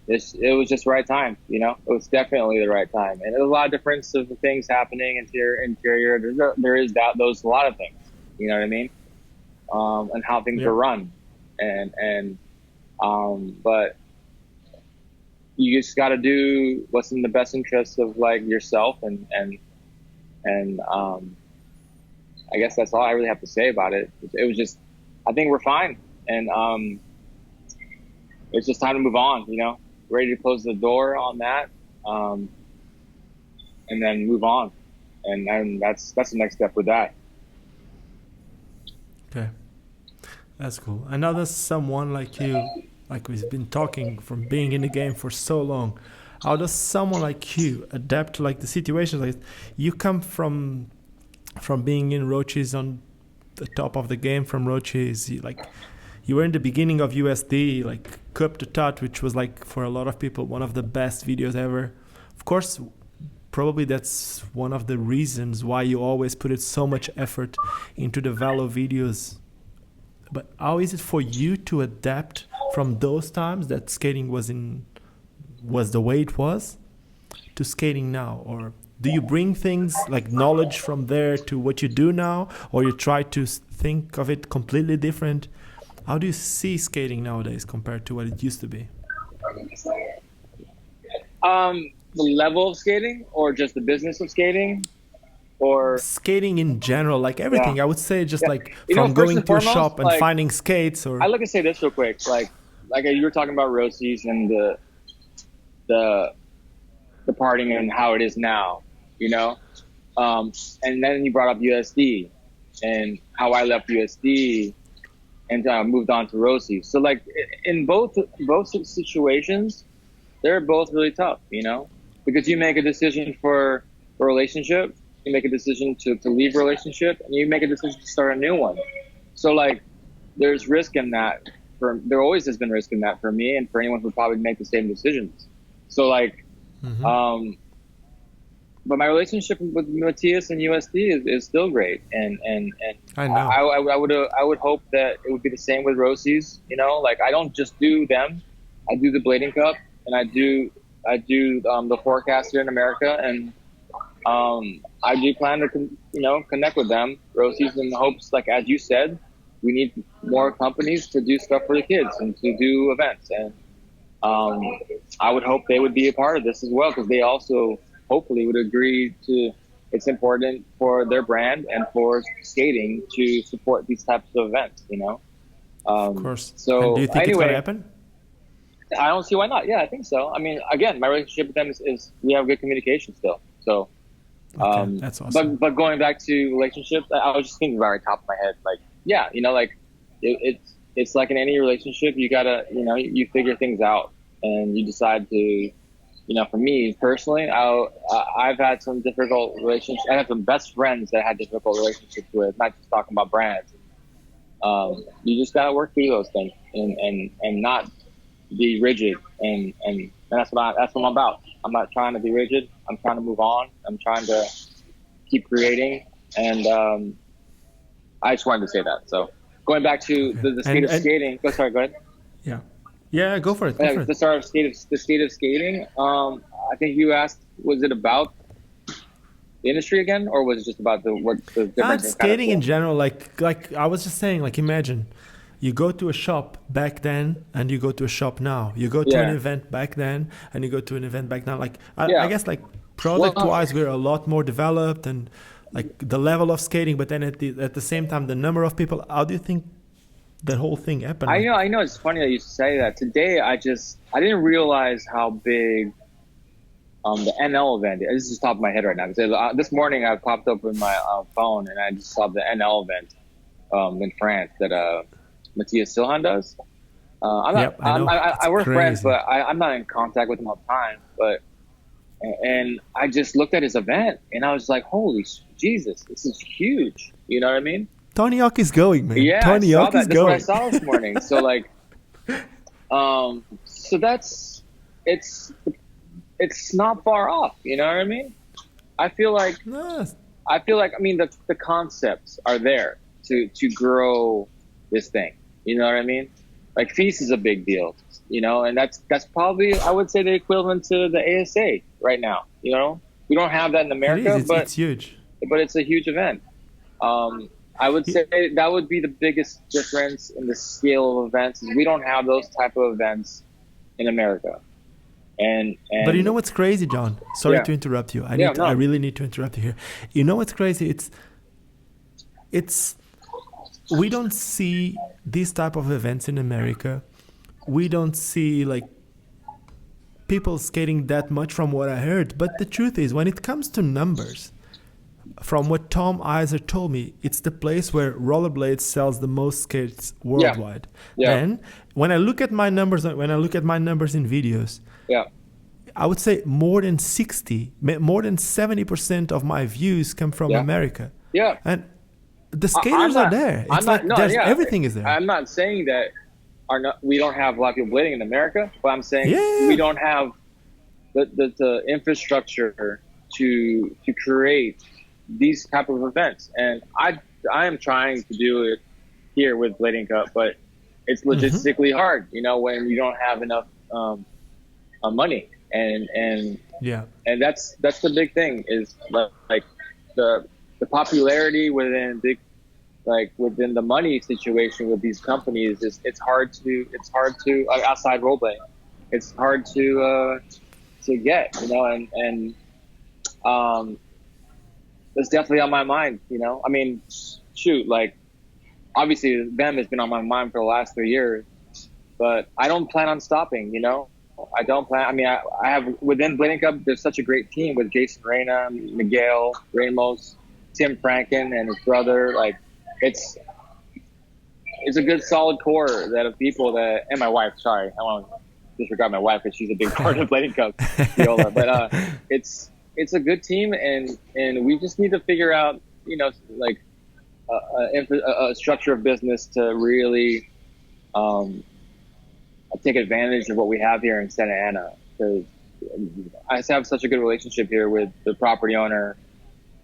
it was just the right time. You know, it was definitely the right time, and there's a lot of difference of the things happening interior. There is that those a lot of things. You know what I mean? And how things Yeah. are run, but you just got to do what's in the best interest of like yourself, and I guess that's all I really have to say about it. It was just, I think we're fine, and it's just time to move on. You know, ready to close the door on that, and then move on, and that's the next step with that. Okay. That's cool. Another someone like you, like we've been talking from being in the game for so long. How does someone like you adapt to like the situations? Like you come from being in Roches on the top of the game from Roches. You were in the beginning of USD, like Cup to Tot, which was like for a lot of people one of the best videos ever. Of course, probably that's one of the reasons why you always put it so much effort into the Valo videos. But how is it for you to adapt from those times that skating was the way it was to skating now? Or do you bring things like knowledge from there to what you do now, or you try to think of it completely different? How do you see skating nowadays compared to what it used to be? The level of skating, or just the business of skating, or Skating in general, like yeah, everything. I would say just yeah. like You know, from first going and to a foremost, shop and like finding skates I or look and say this real quick, like you were talking about Rosie's and the the partying and how it is now, you know, and then you brought up USD and how I left USD and moved on to Rosie's. So like in both situations, they're both really tough, you know, because you make a decision for a relationship, you make a decision to leave a relationship, and you make a decision to start a new one. So like, there's risk in that. There always has been risk in that for me, and for anyone who probably make the same decisions. So like, Mhm. but my relationship with Matthias and USD is still great, and I know. I would hope that it would be the same with Rosie's. You know, like I don't just do them, I do the Blading Cup, and I do the forecast here in America, and I do plan to connect with them, Rosie's, in the hopes, like as you said, we need more companies to do stuff for the kids and to do events, and um, I would hope they would be a part of this as well, because they also hopefully would agree to it's important for their brand and for skating to support these types of events, you know. Of course. And do So you think it's gonna anyway, happen? I don't see why not. Yeah, I think so. I mean, again, my relationship with them is we have good communication still. So, Okay, that's awesome. but going back to relationships, I was just thinking right top of my head, like, yeah, you know, like it's like in any relationship, you gotta, you know, you figure things out and you decide to for me personally, I've had some difficult relationships. I have some best friends that I had difficult relationships with, not just talking about brands. You just got to work through those things and not be rigid. And that's what I'm about. I'm not trying to be rigid. I'm trying to move on. I'm trying to keep creating. And I just wanted to say that. So going back to the state of skating. Go ahead. Yeah, go for it. The state of skating. I think you asked, was it about the industry again, or was it just about the difference? Skating in general. Like I was just saying. Like imagine, you go to a shop back then, and you go to a shop now. You go to an event back then, and you go to an event back now. Like I guess like product-wise, we're a lot more developed, and like the level of skating. But then at the same time, the number of people. How do you think that whole thing happened? I know. It's funny that you say that. Today, I didn't realize how big the NL event. This is just top of my head right now. Because this morning, I popped up in my phone and I just saw the NL event in France that Matthias Silhan does. We're friends, but I'm not in contact with him all the time. And I just looked at his event and I was like, holy Jesus, this is huge. You know what I mean? Tony Hawk is going, man. Yeah, Tony Hawk is going. That's what I saw this morning. So like, so it's not far off. You know what I mean? I feel like the concepts are there to grow this thing. You know what I mean? Like Feast is a big deal. And that's probably, I would say, the equivalent to the ASA right now. We don't have that in America, but it's huge. But it's a huge event. I would say that would be the biggest difference in the scale of events. Is we don't have those type of events in America. But you know what's crazy, John? Sorry to interrupt you. I really need to interrupt you here. You know what's crazy? It's we don't see these type of events in America. We don't see like people skating that much from what I heard. But the truth is, when it comes to numbers, from what Tom Iser told me, it's the place where rollerblades sells the most skates worldwide. And when I look at my numbers, in videos, I would say more than 70% of my views come from America. Yeah, and the skaters are there. Everything is there. I'm not saying that we don't have a lot of people blading in America, but I'm saying we don't have the infrastructure to create these type of events. And I am trying to do it here with Blading Cup, but it's logistically hard, when you don't have enough money. And that's the big thing is like the popularity within the money situation with these companies is it's hard to outside rollerblading. It's hard to get, and it's definitely on my mind, I mean, shoot, like obviously them has been on my mind for the last 3 years, but I don't plan on stopping, I don't plan. I mean, I have within Blading Cup, there's such a great team with Jason Reyna, Miguel Ramos, Tim Franken and his brother. Like it's a good solid core of people and my wife, sorry, I want to disregard my wife because she's a big part of Blading Cup, Viola, but it's a good team, and we just need to figure out, like a structure of business to really take advantage of what we have here in Santa Ana. Because I have such a good relationship here with the property owner,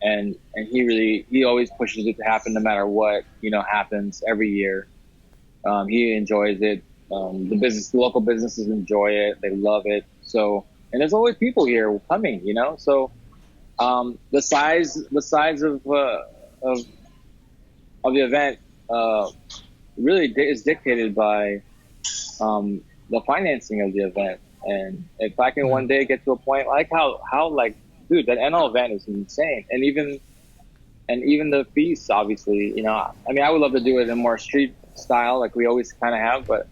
and he always pushes it to happen no matter what happens every year. He enjoys it. The local businesses enjoy it. They love it. So. And there's always people here coming, So the size of the event really is dictated by the financing of the event. And if I can one day get to a point like how dude, that NL event is insane, and even the feast, obviously, I mean, I would love to do it in more street style, like we always kind of have, but.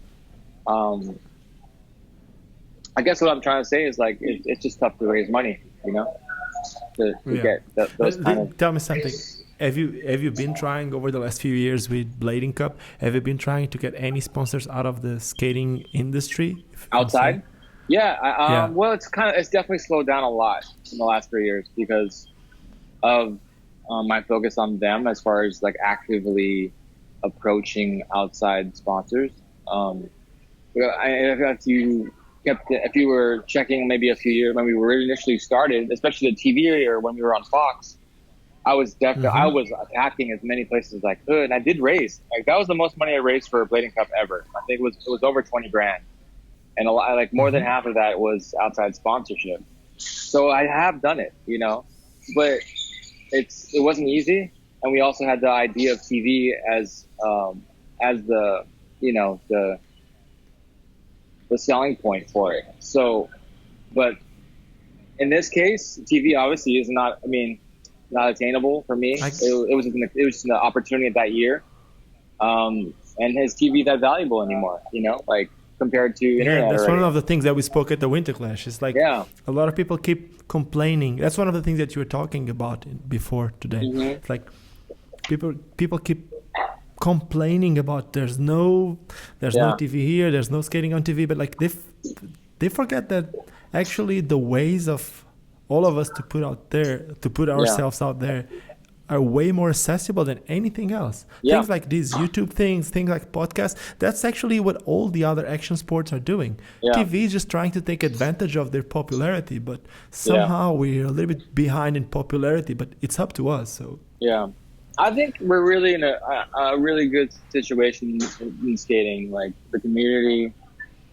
I guess what I'm trying to say is like it's just tough to raise money, to get those kind of. Tell me something. Have you been trying over the last few years with Blading Cup? Have you been trying to get any sponsors out of the skating industry outside? Yeah, Yeah. well, it's definitely slowed down a lot in the last 3 years because of my focus on them as far as like actively approaching outside sponsors. If you were checking maybe a few years when we were initially started, especially the TV or when we were on Fox, I was Mm-hmm. attacking as many places as I could, and I did raise like that was the most money I raised for a Blading Cup ever. I think it was over 20 grand, and a lot like more than Mm-hmm. half of that was outside sponsorship. So I have done it, but it wasn't easy, and we also had the idea of TV as the you know the selling point for it. So, but in this case, TV obviously is not. I mean, not attainable for me. I It was an opportunity that year, and his TV that valuable anymore. Like compared to Yeah, internet that's one already. of the things that we spoke at the Winter Clash. It's like Yeah. a lot of people keep complaining. That's one of the things that you were talking about before today. Hmm. It's like people keep complaining about there's no Yeah. TV here, there's no skating on TV, but like they forget that actually the ways of all of us to put Yeah. ourselves out there are way more accessible than anything else. Yeah. Things like these YouTube things like podcasts, that's actually what all the other action sports are doing. Yeah. TV is just trying to take advantage of their popularity, but Yeah. somehow we're a little bit behind in popularity, but it's up to us. So Yeah. I think we're really in a really good situation in skating. Like the community,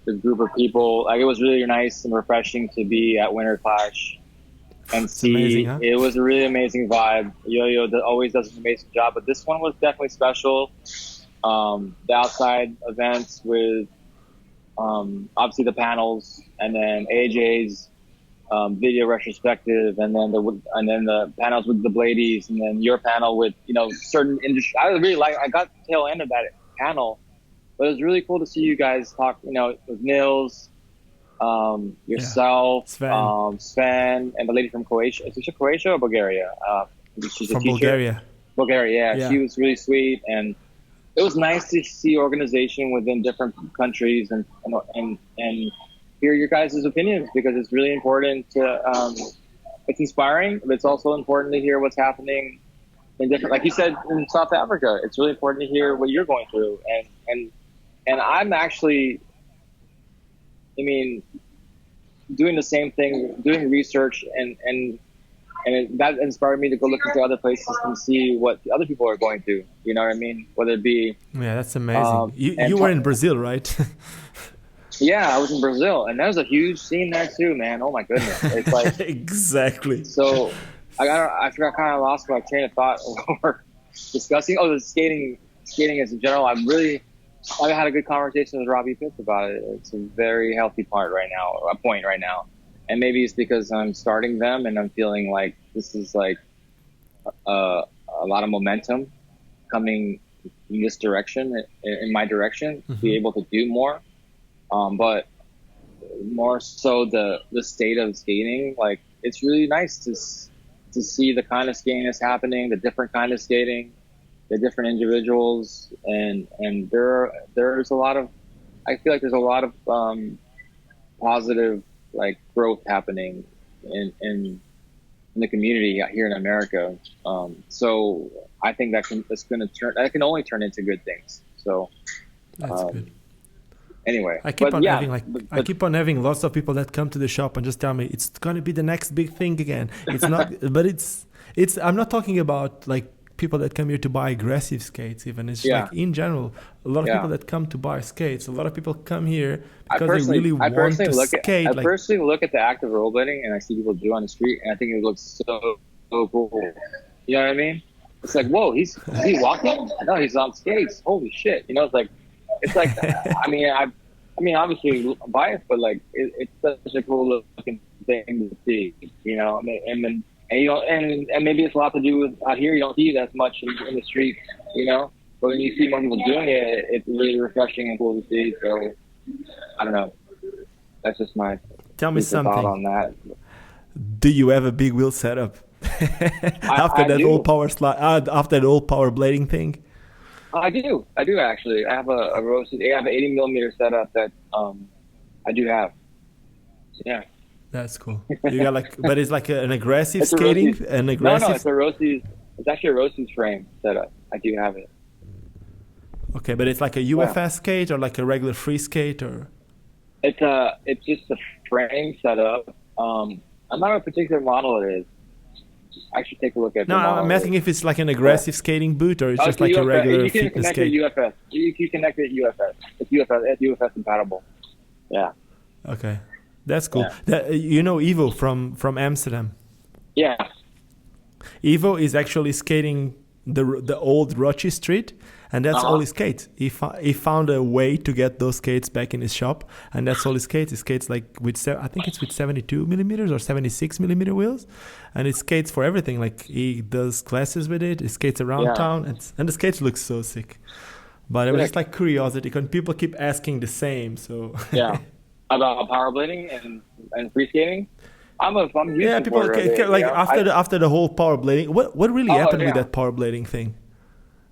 the group of people. Like it was really nice and refreshing to be at Winter Clash and it's amazing, see. huh? It was a really amazing vibe. Yo-Yo always does an amazing job, but this one was definitely special. The outside events with obviously the panels, and then AJ's video retrospective, and then the panels with the Bladies, and then your panel with certain industry. I got the tail end of that panel, but it was really cool to see you guys talk. With Nils, yourself, Sven, and the lady from Croatia. Is it Croatia or Bulgaria? She's a From teacher. Bulgaria. Bulgaria, Yeah. she was really sweet, and it was nice to see organization within different countries and hear your guys' opinions, because it's really important to. It's inspiring, but it's also important to hear what's happening in different. Like you said in South Africa, it's really important to hear what you're going through, and I'm actually. I mean, doing the same thing, doing research, and that inspired me to go look into other places and see what the other people are going through. You know what I mean? Whether it be Yeah, that's amazing. You and were in Brazil, right? yeah, I was in Brazil, and there's a huge scene there too, man. Oh my goodness, it's like exactly. so. I forgot kind of lost my train of thought over discussing. Oh, the skating as in general. I had a good conversation with Robbie Pitts about it. It's a very healthy point right now. And maybe it's because I'm starting them and I'm feeling like this is like a lot of momentum coming in this direction, in my direction, to be able to do more. But more so the state of skating, like it's really nice to see the kind of skating that's happening, the different kind of skating, the different individuals, and there's a lot of, I feel like there's a lot of positive like growth happening in the community here in America. So I think that can only turn into good things. So That's good. Anyway, I keep on having lots of people that come to the shop and just tell me it's going to be the next big thing again. It's not, but it's. I'm not talking about like people that come here to buy aggressive skates. Even it's like in general, a lot of people that come to buy skates. A lot of people come here because they really want to skate. I personally look at the act of rollerblading, and I see people do on the street, and I think it looks so cool. You know what I mean? It's like, whoa, is he walking? No, he's on skates. Holy shit! It's like, I mean, obviously biased, but like, it's such a cool looking thing to see, and maybe it's a lot to do with out here. You don't see it as much in the street, but when you see more people doing it, it's really refreshing and cool to see. So, I don't know. That's just my Tell me something thought on that. Do you have a big wheel setup after that old power blading thing? I do actually. I have an 80 millimeter setup that I do have. Yeah. That's cool. You got like, but it's like an aggressive It's a skating, Rosie's. an No, aggressive. it's a Rosie's. It's actually a Rosie's frame setup. I do have it. Okay, but it's like a Yeah. UFS skate or like a regular free skate or. It's just a frame setup. I'm not a particular model it is. I should take a look at No, the I'm model it asking is. if it's like an But aggressive skating boot or it's oh, just it's a like a UFS. regular You can fitness connect it skate. UFS. You can connect it UFS. It's UFS. It's UFS compatible. Yeah. Okay, that's cool. Yeah. You know Evo from Amsterdam. Yeah. Evo is actually skating the old Rochi Street, and that's all Uh-huh. he skates. He found a way to get those skates back in his shop, and that's all he skates. He skates like with I think it's with 72 millimeters or 76 millimeter wheels, and he skates for everything. Like he does classes with it. He skates around Yeah. town, and the skates look so sick. But it was Sick. just like curiosity, because people keep asking the same. So Yeah. About power blading and free skating. I'm a huge yeah, people supporter of it. like after the whole power blading. What really Oh happened yeah. with that power blading thing?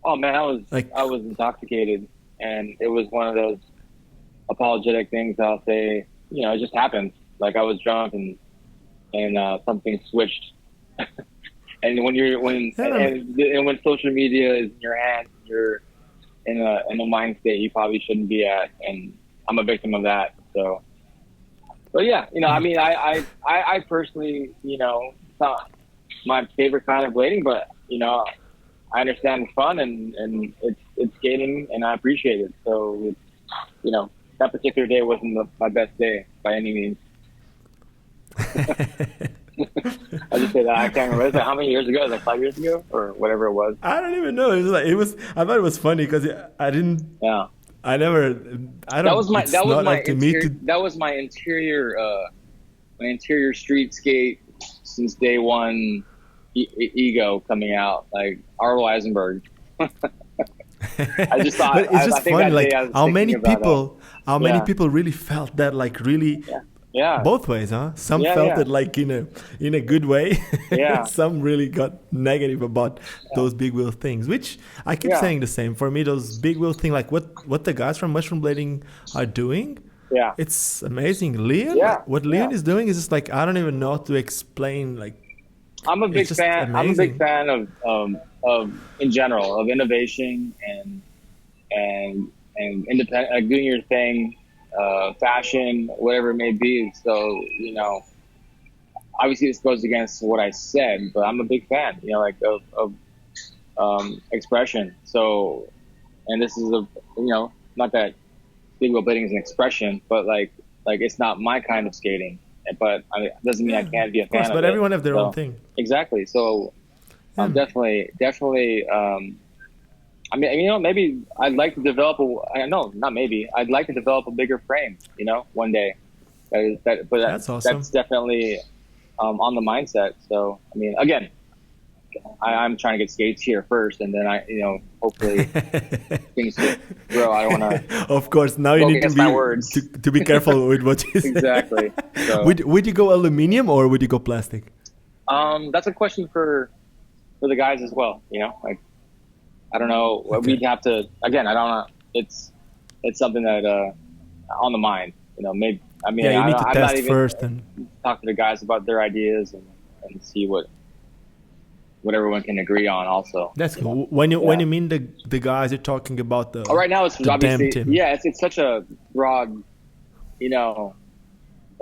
Oh man, Like I was intoxicated, and it was one of those apologetic things. I'll say, it just happened. Like I was drunk and something switched. And when social media is in your hands, you're in a mind state you probably shouldn't be at, and I'm a victim of that. So, but yeah, I mean, I personally, it's not my favorite kind of blading, but I understand the fun and it's skating, and I appreciate it. So, that particular day wasn't my best day by any means. I just say that I can't remember. How many years ago? It was like 5 years ago or whatever it was. I don't even know. I thought it was funny because I didn't. Yeah. I never. I don't. That was my it's not up to me interior, to. that was my interior street skate since day one. Ego coming out like Arlo Eisenberg. I just thought. But it's just I think funny, that like day I was how many thinking about, people, yeah. people really felt that, like really, Yeah. both ways, huh? Some Yeah, felt yeah. it like in a good way. Yeah. Some really got negative about those big wheel things, which I keep Yeah. saying the same. For me, those big wheel thing, like what the guys from Mushroom Blading are doing. Yeah. It's amazing. Leon, Yeah, what Leon yeah. is doing is just like, I don't even know how to explain. Like, I'm a big it's just fan. I'm a amazing. big fan of in general of innovation and independent, doing your thing, fashion, whatever it may be. So obviously this goes against what I said, but I'm a big fan. Of expression. So, and this is not that big wheel blading is an expression, but like it's not my kind of skating. But it doesn't mean I can't be a Of course, fan of but it. everyone have their So- own thing. Exactly. So I'm definitely. I mean, maybe I'd like to develop not maybe. I'd like to develop a bigger frame. One day. That's awesome. That's definitely on the mindset. So I mean, again, I'm trying to get skates here first, and then hopefully things will grow. I don't want to. Of course, now you Go need to against my words. to be careful with what you say. Exactly. So, Would you go aluminium or would you go plastic? that's a question for the guys as well. Like I don't know. Okay. We'd have to. Again, I don't know. It's something that on the mind. Maybe. I mean, Yeah, you need to I'm not test even first and. talk to the guys about their ideas and see what everyone can agree on. Also, That's cool. When you mean the guys, you're talking about the. Right now it's the obviously damn team. it's such a broad.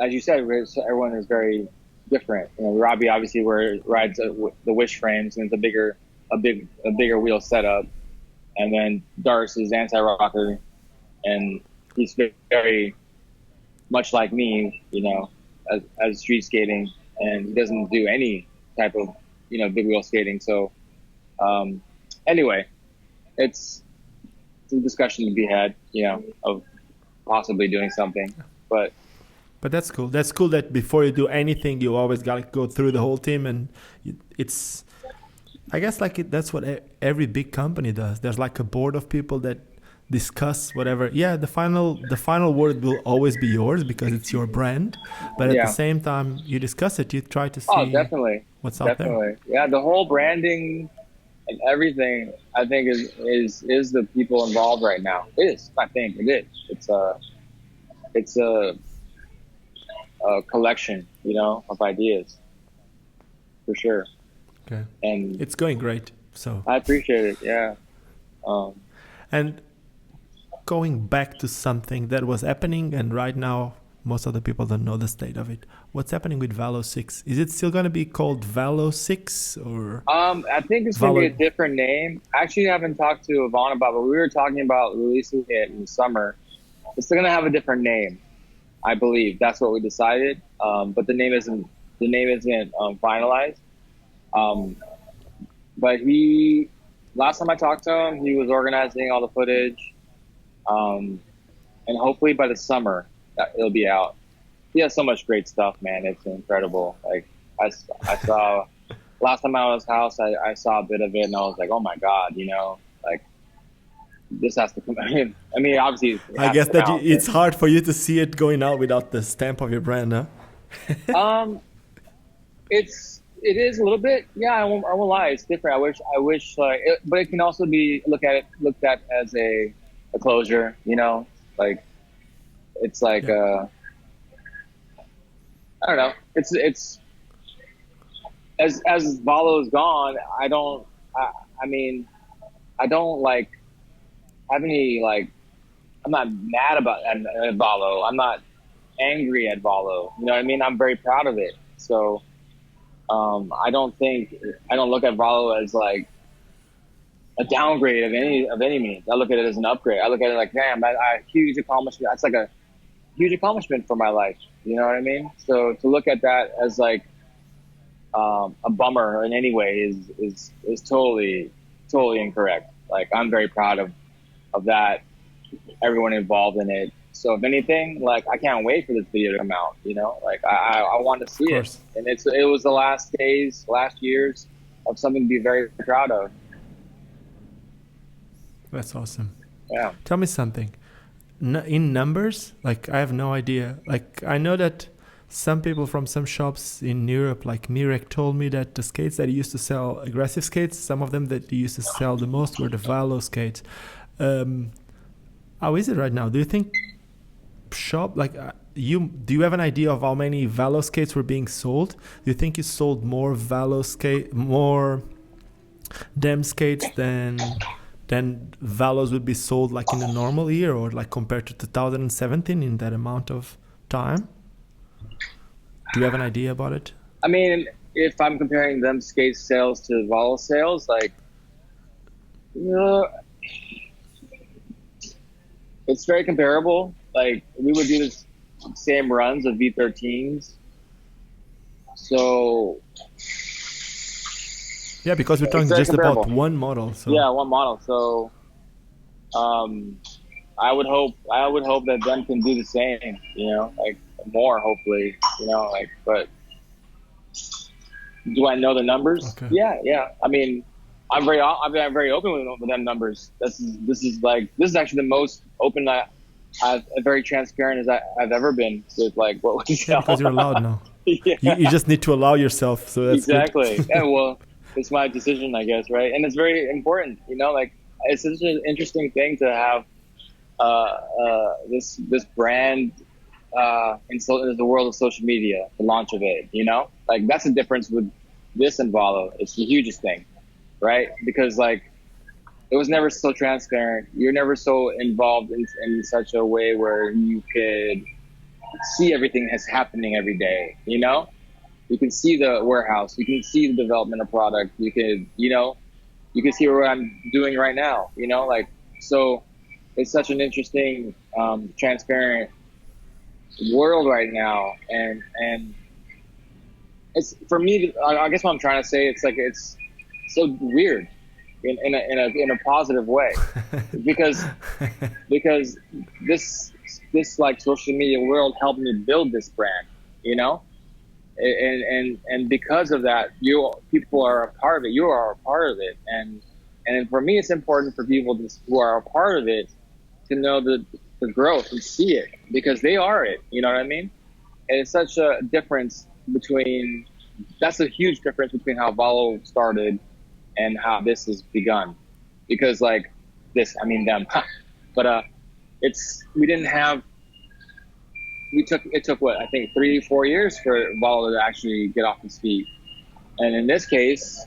As you said, everyone is very different. Robbie obviously rides the Wish frames, and it's a bigger wheel setup, and then Darce is anti-rocker, and he's very much like me, as street skating, and he doesn't do any type of big wheel skating. So anyway, it's a discussion to be had, of possibly doing something, but. But that's cool. That's cool that before you do anything, you always got to go through the whole team, and it's. I guess that's what every big company does. There's like a board of people that discuss whatever. Yeah, the final word will always be yours because it's your brand. But at the same time, you discuss it. You try to see Definitely. what's out there. Yeah, the whole branding and everything, I think is the people involved right now. I think it is. It's a collection, you know, of ideas for sure. Okay. And It's going great. So. I appreciate it. Yeah. And going back to something that was happening, and right now most of the people don't know the state of it. What's happening with Valo 6? Is it still going to be called Valo 6 or? I think it's going to be a different name. Actually, I haven't talked to Yvonne about it, but we were talking about releasing it in the summer. It's still going to have a different name, I believe. That's what we decided. But the name isn't finalized. But last time I talked to him, he was organizing all the footage. And hopefully by the summer, it'll be out. He has so much great stuff, man. It's incredible. Like I saw last time I was at his house, I saw a bit of it and I was like, oh my God, you know, like this has to come. I mean, obviously. I guess that it's hard for you to see it going out without the stamp of your brand, huh? It is a little bit. Yeah, I won't lie. It's different. I wish, but it can also be looked at as a closure. You know, like it's like I don't know. It's as Valo's gone. I don't like have any like. I'm not mad about at Valo. I'm not angry at Valo. You know what I mean? I'm very proud of it. So. I don't look at Valo as like a downgrade of any means. I look at it as an upgrade. I look at it like, damn, a huge accomplishment. That's like a huge accomplishment for my life. You know what I mean? So to look at that as like a bummer in any way is totally incorrect. Like I'm very proud of that. Everyone involved in it. So if anything, like I can't wait for this video to come out. You know, like I want to see it, and it was the last years of something to be very proud of. That's awesome. Yeah. Tell me something. In numbers, like I have no idea. Like I know that some people from some shops in Europe, like Mirek, told me that the skates that he used to sell, aggressive skates, some of them that he used to sell the most were the Valo skates. How is it right now? Do you think shop like do you have an idea of how many Valo skates were being sold? Do you think you sold more dem skates than Valos would be sold like in a normal year, or like compared to 2017 in that amount of time? Do you have an idea about it? I mean, if I'm comparing them skate sales to Valo sales, like it's very comparable. Like we would do the same runs of V13s. So yeah, because we're talking just about one model. So yeah, one model. So I would hope that them can do the same. You know, like more hopefully. You know, like but do I know the numbers? Okay. Yeah. I mean, I'm very open with them numbers. This is actually the most open I've very transparent as I've ever been with like what we sell. Yeah, because you're allowed now. Yeah. You just need to allow yourself. So that's exactly. Good. Yeah, well, it's my decision, I guess, right? And it's very important, you know. Like it's such an interesting thing to have this brand in the world of social media, the launch of it. You know, like that's the difference with this and Valo. It's the hugest thing, right? Because like. It was never so transparent. You're never so involved in such a way where you could see everything that's happening every day, you know? You can see the warehouse. You can see the development of product. You can see what I'm doing right now, you know? Like, so it's such an interesting, transparent world right now. And it's, for me, I guess what I'm trying to say, it's like, it's so weird. In a positive way, because this like social media world helped me build this brand, you know, and because of that, people are a part of it. You are a part of it, and for me, it's important for people who are a part of it to know the growth and see it because they are it. You know what I mean? And it's such a difference between. That's a huge difference between how Valo started. And how this has begun, because like this, I mean them, but we didn't have it took what I think 3-4 years for Valo to actually get off his feet. And in this case,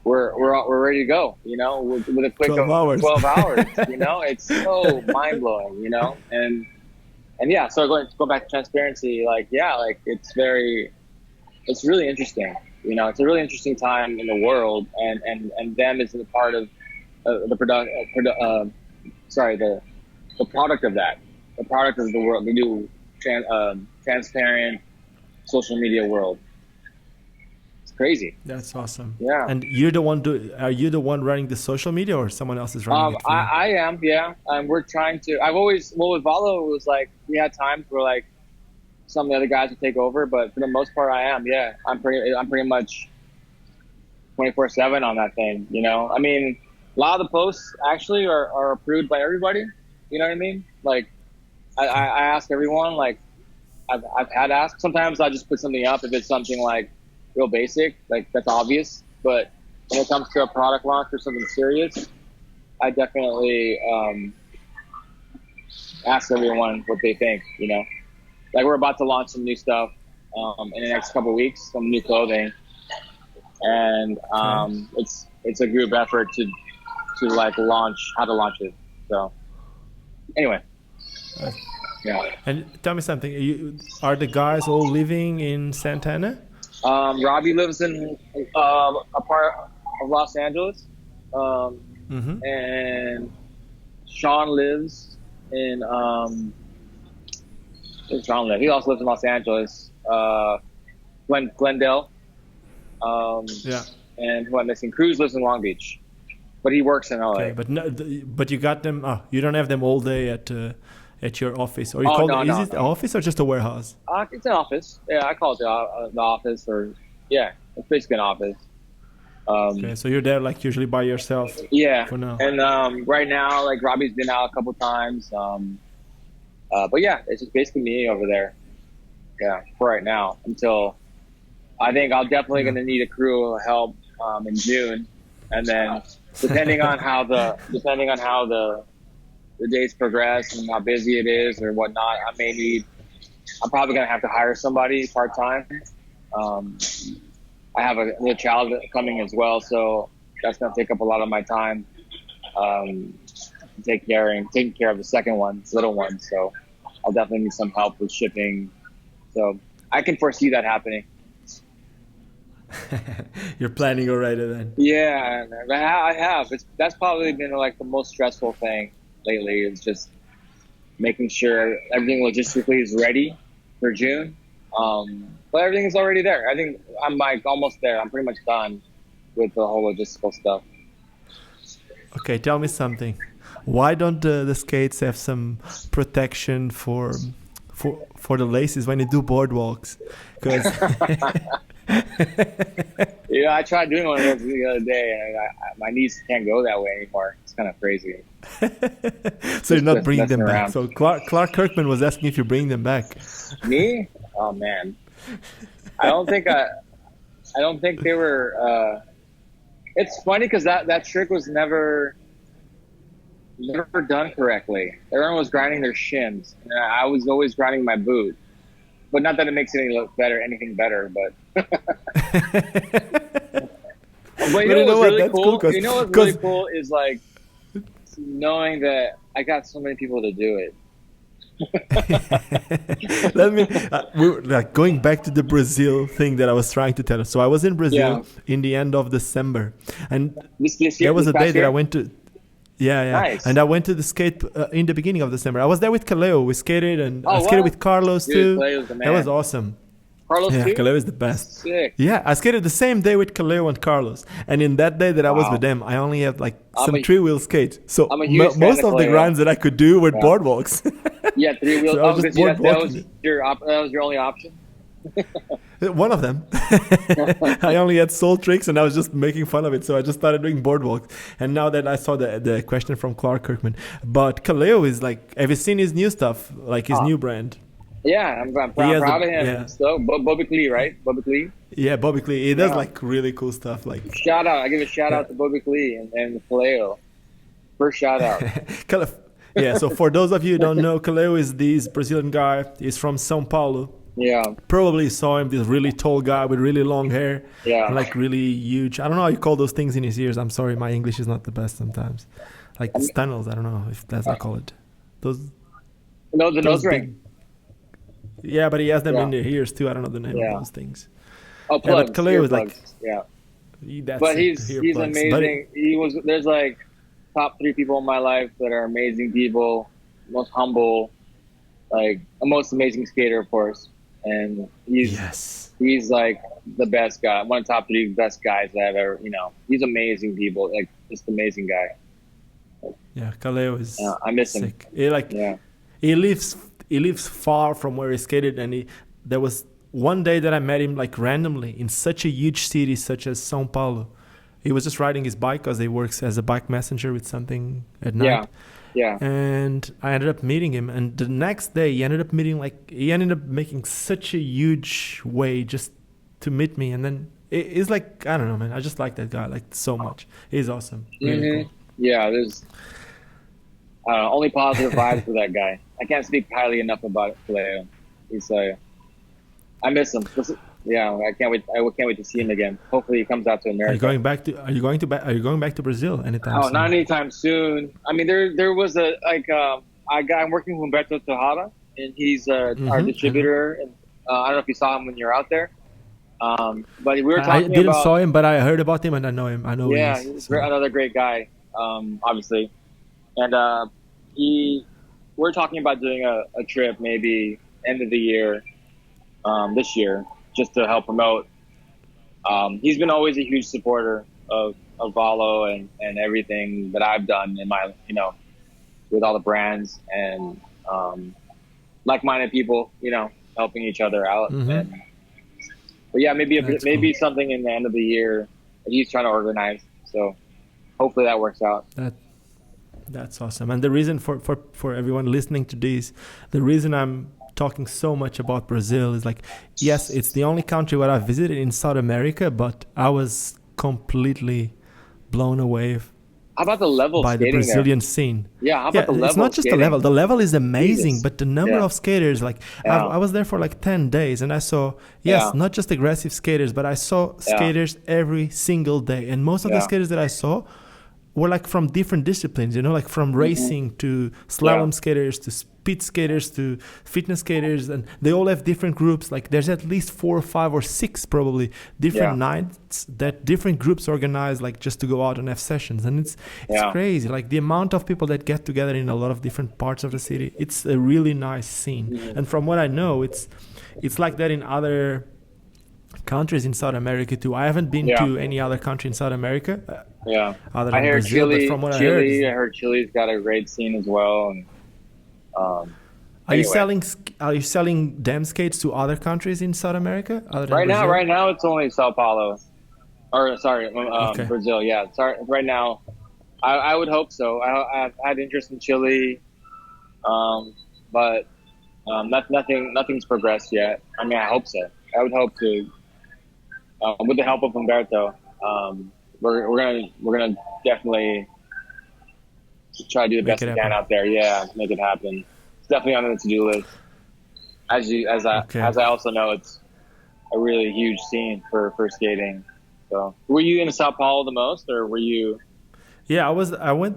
we're ready to go, with a quick 12 hours. 12 hours, it's so mind blowing, and yeah. So going back to transparency, it's really interesting, it's a really interesting time in the world, and them is a part of the product of that, the product of the world, the new transparent social media world. Crazy. That's awesome. Yeah. And are you the one running the social media, or someone else is running it for you? I am, yeah. We're trying to. with Valo, it was like we had times where some of the other guys would take over, but for the most part, I am. Yeah, I'm pretty much 24/7 on that thing. I mean, a lot of the posts actually are approved by everybody. You know what I mean? I ask everyone. I've had asked. Sometimes I just put something up if it's something real basic, that's obvious. But when it comes to a product launch or something serious, I definitely ask everyone what they think. We're about to launch some new stuff in the next couple of weeks, some new clothing, and it's a group effort to launch how to launch it. So anyway, yeah. And tell me something. Are the guys all living in Santana? Robbie lives in a part of Los Angeles, and Sean lives in where's Sean live? He also lives in Los Angeles, Glendale. Yeah. And who I'm missing? Cruz lives in Long Beach, but he works in LA. Okay, but you got them. You don't have them all day at your office, or is it an office or just a warehouse? It's an office. Yeah, I call it the office, it's basically an office. Okay, so you're there usually by yourself. Yeah. For now. And right now, Robbie's been out a couple times. But yeah, it's just basically me over there. Yeah, for right now, until I think I'm definitely going to need a crew of help in June, and then depending on how the days progress and how busy it is or whatnot, I'm probably going to have to hire somebody part-time. I have a child coming as well, so that's going to take up a lot of my time, taking care of the second one, little one. So I'll definitely need some help with shipping. So I can foresee that happening. You're planning already then? Yeah, I have. That's probably been the most stressful thing lately, is just making sure everything logistically is ready for June. But everything is already there. I think I'm almost there. I'm pretty much done with the whole logistical stuff. Okay, tell me something. Why don't the skates have some protection for the laces when you do boardwalks? Because yeah, I tried doing one of those the other day, and my knees can't go that way anymore. It's kind of crazy. So you're not bringing them back. So Clark Kirkman was asking if you bring them back. Me? Oh man, I don't think they were. It's funny because that trick was never done correctly. Everyone was grinding their shins, and I was always grinding my boot. But not that it makes anything better, but. But you know what's really cool? Cool, you know what's really cool is knowing that I got so many people to do it. Let me we're going back to the Brazil thing that I was trying to tell you. So I was in Brazil in the end of December, and there was a day that I went to. Yeah. Nice. And I went to the skate in the beginning of December. I was there with Kaleo. We skated, and I skated with Carlos too. That was awesome. Carlos too? Kaleo is the best. Sick. Yeah, I skated the same day with Kaleo and Carlos. And in that day that I was with them, I only had some 3-wheel skates. So most of the grinds that I could do were boardwalks. Yeah, 3-wheel. So that was your only option? One of them. I only had soul tricks, and I was just making fun of it, so I just started doing boardwalks. And now that I saw the question from Clark Kirkman, but Kaleo is have you seen his new stuff, his new brand? Yeah, I'm proud of him. Yeah. So Bobby Clee, right? Bobby Clee. Yeah, Bobby Clee. He does really cool stuff. Shout out! I give a shout out to Bobby Clee and Kaleo. First shout out. Yeah, so for those of you who don't know, Kaleo is this Brazilian guy. He's from São Paulo. Yeah, Probably saw him, this really tall guy with really long hair yeah. and like really huge. I don't know how you call those things in his ears. I'm sorry, my English is not the best sometimes. Like tunnels, I don't know if that's what I call it. Those, No, the nose those ring. big, yeah, but he has them Yeah. in the ears too. I don't know the name Yeah. of those things. Oh, Yeah, plugs. but Kaleo is like, Earplugs. Yeah. that's But it, he's earplugs. But amazing. There's like top 3 people in my life that are amazing people, most humble, like a most amazing skater, of course. And yes, he's like the best guy, one of the top 3 best guys that I've ever, he's amazing people, like just amazing guy. yeah, Kaleo is I miss him. sick. Yeah. He lives far from where he skated, and there was one day that I met him like randomly in such a huge city such as São Paulo. He was just riding his bike because he works as a bike messenger with something at night. Yeah. Yeah. And I ended up meeting him, and the next day he ended up making such a huge way just to meet me. And then it's like, I don't know, man, I just like that guy like so much. He's awesome. Really cool. Yeah, there's only positive vibes for that guy. I can't speak highly enough about Leo. He's I miss him. Yeah, I can't wait. I can't wait to see him again. Hopefully, he comes out to America. Are you going back to Brazil anytime soon? Not anytime soon. I mean, there was I'm working with Humberto Tejada, and he's our distributor. And I don't know if you saw him when you were out there. But we were talking I didn't about, saw him, but I heard about him and I know him. I know. Yeah, he is, he's so. another great guy, obviously. And we're talking about doing a trip maybe end of the year, this year, just to help promote. He's been always a huge supporter of Valo and everything that I've done in my, with all the brands and like-minded people, helping each other out. Mm-hmm. But yeah, maybe cool. something in the end of the year that he's trying to organize. So hopefully that works out. That's awesome. And the reason for everyone listening to this, the reason I'm talking so much about Brazil is like, yes, it's the only country where I visited in South America, but I was completely blown away how about the level by the Brazilian there? scene. Yeah, how about the level? It's not just the level. The level is amazing, Jesus. But the number of skaters, like I was there for like 10 days and I saw, not just aggressive skaters, but I saw skaters every single day. And most of the skaters that I saw were like from different disciplines, like from racing to slalom skaters to speed skaters to fitness skaters, and they all have different groups. Like there's at least 4 or 5 or 6 probably different nights that different groups organize, like just to go out and have sessions. And it's crazy, like the amount of people that get together in a lot of different parts of the city. It's a really nice scene. And from what I know, it's like that in other countries in South America too. I haven't been to any other country in South America. Other than Brazil, Chile. But from what I I heard Chile's got a great scene as well. And are you selling dam skates to other countries in South America? Other than Brazil? Right now, it's only Sao Paulo, Brazil. Yeah, sorry. Right now, I would hope so. I've had interest in Chile, but nothing's progressed yet. I mean, I hope so. I would hope to, with the help of Humberto. We're gonna definitely try to do the best we can out there. Yeah, make it happen. It's definitely on the to-do list. As I also know, it's a really huge scene for skating. So, were you in Sao Paulo the most, or were you? Yeah, I went.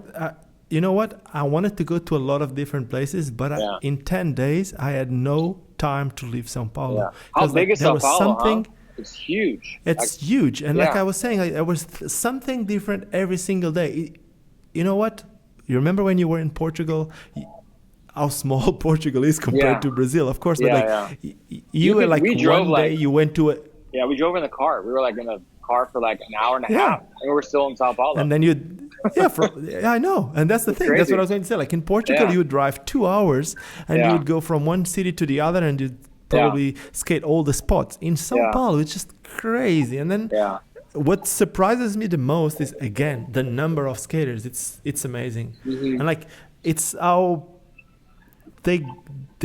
You know what? I wanted to go to a lot of different places, but in 10 days, I had no time to leave Sao Paulo. Yeah. How big is Sao Paulo? Huh? It's huge. It's huge. And like I was saying, there was something different every single day. You know what? You remember when you were in Portugal, how small Portugal is compared to Brazil, of course. But you were like one day you went to it. Yeah, we drove in the car. We were like in a car for like an hour and a half. And we were still in Sao Paulo. And then I know. And that's the thing. Crazy. That's what I was going to say. Like in Portugal, you would drive 2 hours and you would go from one city to the other and you'd probably skate all the spots. In Sao Paulo, it's just crazy. And then what surprises me the most is, again, the number of skaters. It's amazing. And like, it's how they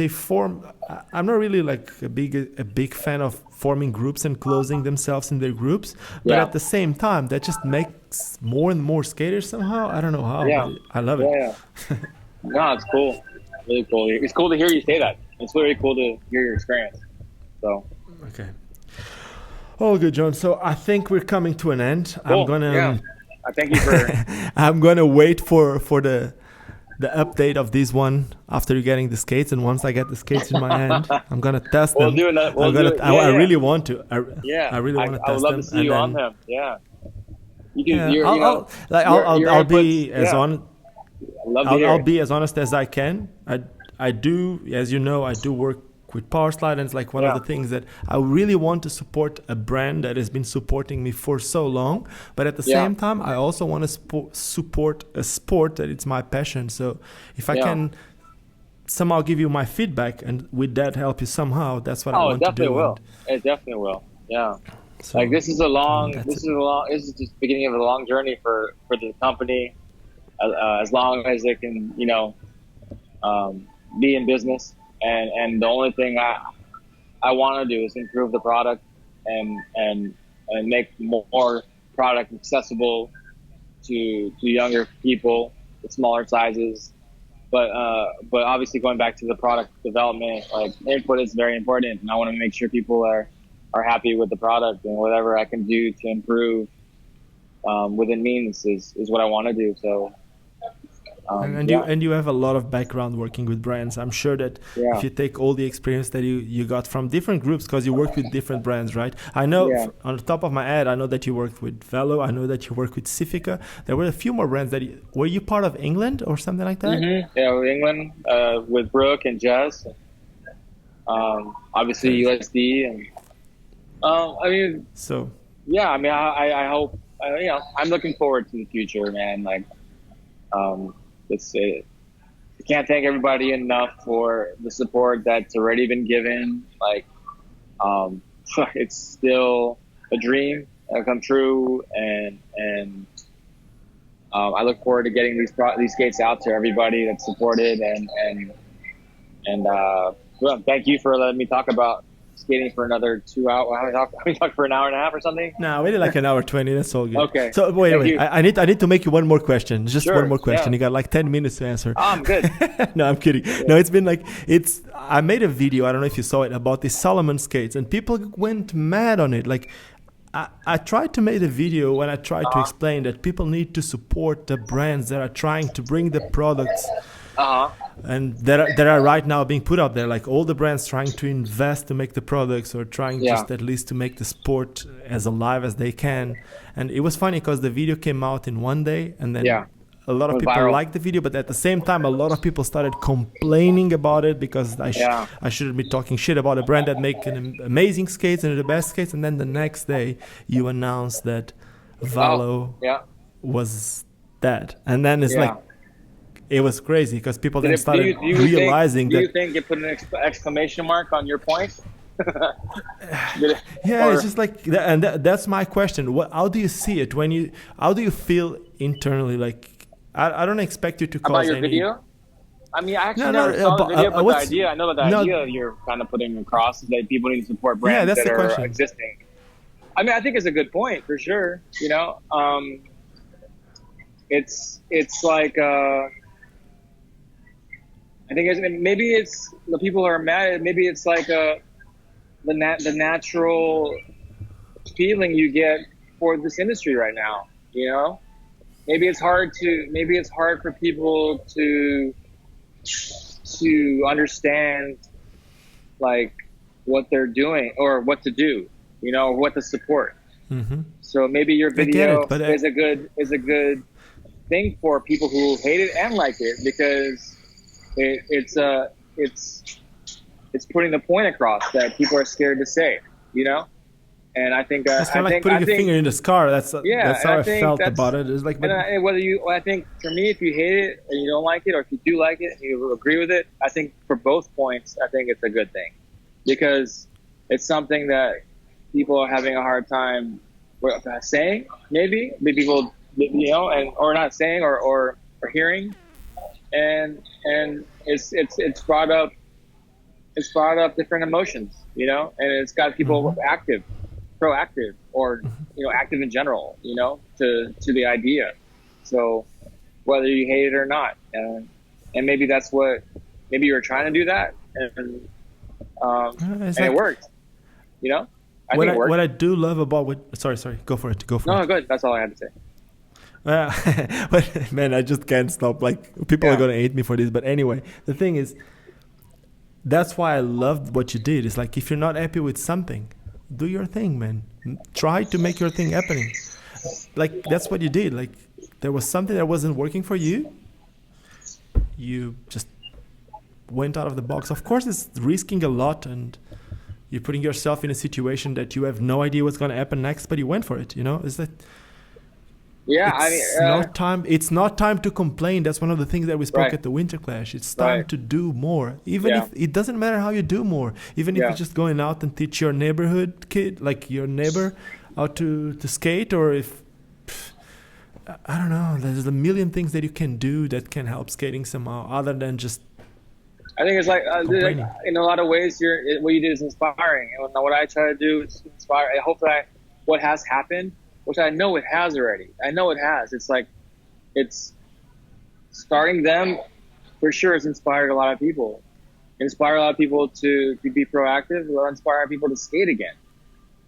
form. I'm not really like a big fan of forming groups and closing themselves in their groups, but at the same time, that just makes more and more skaters somehow. I don't know how, but I love it. No, it's cool. Really cool. It's cool to hear you say that. It's really cool to hear your experience. So Okay. Oh, good, John. So I think we're coming to an end. I'm cool. gonna Yeah. I thank you for. I'm gonna wait for the update of this one after you're getting the skates, and once I get the skates in my hand, I'm gonna test We'll them. do that. We'll I'm gonna. do it. I Yeah. really want to. Yeah. I really want to I would test love them. to see you on them. Yeah. You can. Yeah, You're. You know. I'll be as on. I love to hear I'll it. be as honest as I can. I do, as you know, I do work with Power Slide, and it's like one of the things that I really want to support a brand that has been supporting me for so long. But at the same time, I also want to support a sport that it's my passion. So if I can somehow give you my feedback and with that help you somehow, that's what I want to do. It definitely will. Yeah. So, like this is this is just the beginning of a long journey for the company. As long as it can, be in business, and the only thing I want to do is improve the product and make more product accessible to younger people with smaller sizes. But obviously going back to the product development, like input is very important, and I want to make sure people are happy with the product, and whatever I can do to improve within means is what I want to do. So. And you have a lot of background working with brands. I'm sure that if you take all the experience that you got from different groups, because you work with different brands, right? I know on the top of my head, I know that you worked with Valo. I know that you worked with Civica. There were a few more brands that were you part of England or something like that? Mm-hmm. Yeah, with England, with Brooke and Jess. Obviously USD and I hope I'm looking forward to the future, man. Like I can't thank everybody enough for the support that's already been given. Like, it's still a dream that come true, and I look forward to getting these skates out to everybody that supported, and thank you for letting me talk about skating for another 2 hours. We talked for an hour and a half or something. No, we did like an hour 20. That's all good. Okay. So wait. I need to make you one more question. Just one more question. Yeah. You got like 10 minutes to answer. Oh, I'm good. No, I'm kidding. Yeah. No, it's been like I made a video. I don't know if you saw it about the Solomon skates, and people went mad on it. Like I tried to make a video when I tried to explain that people need to support the brands that are trying to bring the products. And that are right now being put out there, like all the brands trying to invest to make the products, or trying just at least to make the sport as alive as they can. And it was funny because the video came out in one day, and then a lot of people liked the video, but at the same time a lot of people started complaining about it because I shouldn't be talking shit about a brand that make an amazing skates and the best skates. And then the next day you announced that Valo was dead, and then it's like it was crazy because people then started realizing that. Do you think you put an exclamation mark on your point? It's just like, and that's my question. How do you see it how do you feel internally? Like, I don't expect you to cause about your any video. I mean, I actually never saw the video, but the idea. I know that the idea you're kind of putting across is that people need to support brands that are existing. I mean, I think it's a good point for sure. It's like. I think maybe it's the people who are mad. Maybe it's like the natural feeling you get for this industry right now. Maybe it's hard for people to understand like what they're doing or what to do. Or what to support. Mm-hmm. So maybe your video is a good thing for people who hate it and like it, because it's putting the point across that people are scared to say, and I think it's kind of like putting your finger in the scar. That's how I felt about it. It's like, I think for me, if you hate it and you don't like it, or if you do like it and you agree with it, I think for both points, I think it's a good thing, because it's something that people are having a hard time saying. Maybe people, or not saying or hearing. And it's brought up different emotions, and it's got people proactive, or active in general, to the idea. So whether you hate it or not, and maybe that's what, maybe you were trying to do that, and it worked. You know, I think it worked. What I do love about sorry, go for it. No, good. That's all I had to say. But man, I just can't stop. Like, people are gonna hate me for this, but anyway, the thing is, that's why I loved what you did. It's like, if you're not happy with something, do your thing, man. Try to make your thing happening. Like, that's what you did. Like, there was something that wasn't working for you. You just went out of the box. Of course, it's risking a lot, and you're putting yourself in a situation that you have no idea what's going to happen next, but you went for it. You know, is that? Yeah, It's not time to complain. That's one of the things that we spoke at the Winter Clash. It's time to do more. Even if it doesn't matter how you do more. Even if you're just going out and teach your neighborhood kid, like your neighbor, how to skate, or if, I don't know, there's a million things that you can do that can help skating somehow, other than just, I think it's like, in a lot of ways, what you did is inspiring. And what I try to do is inspire. I hope that what has happened, which I know it has already. I know it has. It's like, it's starting them for sure has inspired a lot of people. Inspire a lot of people to be proactive, or inspire people to skate again.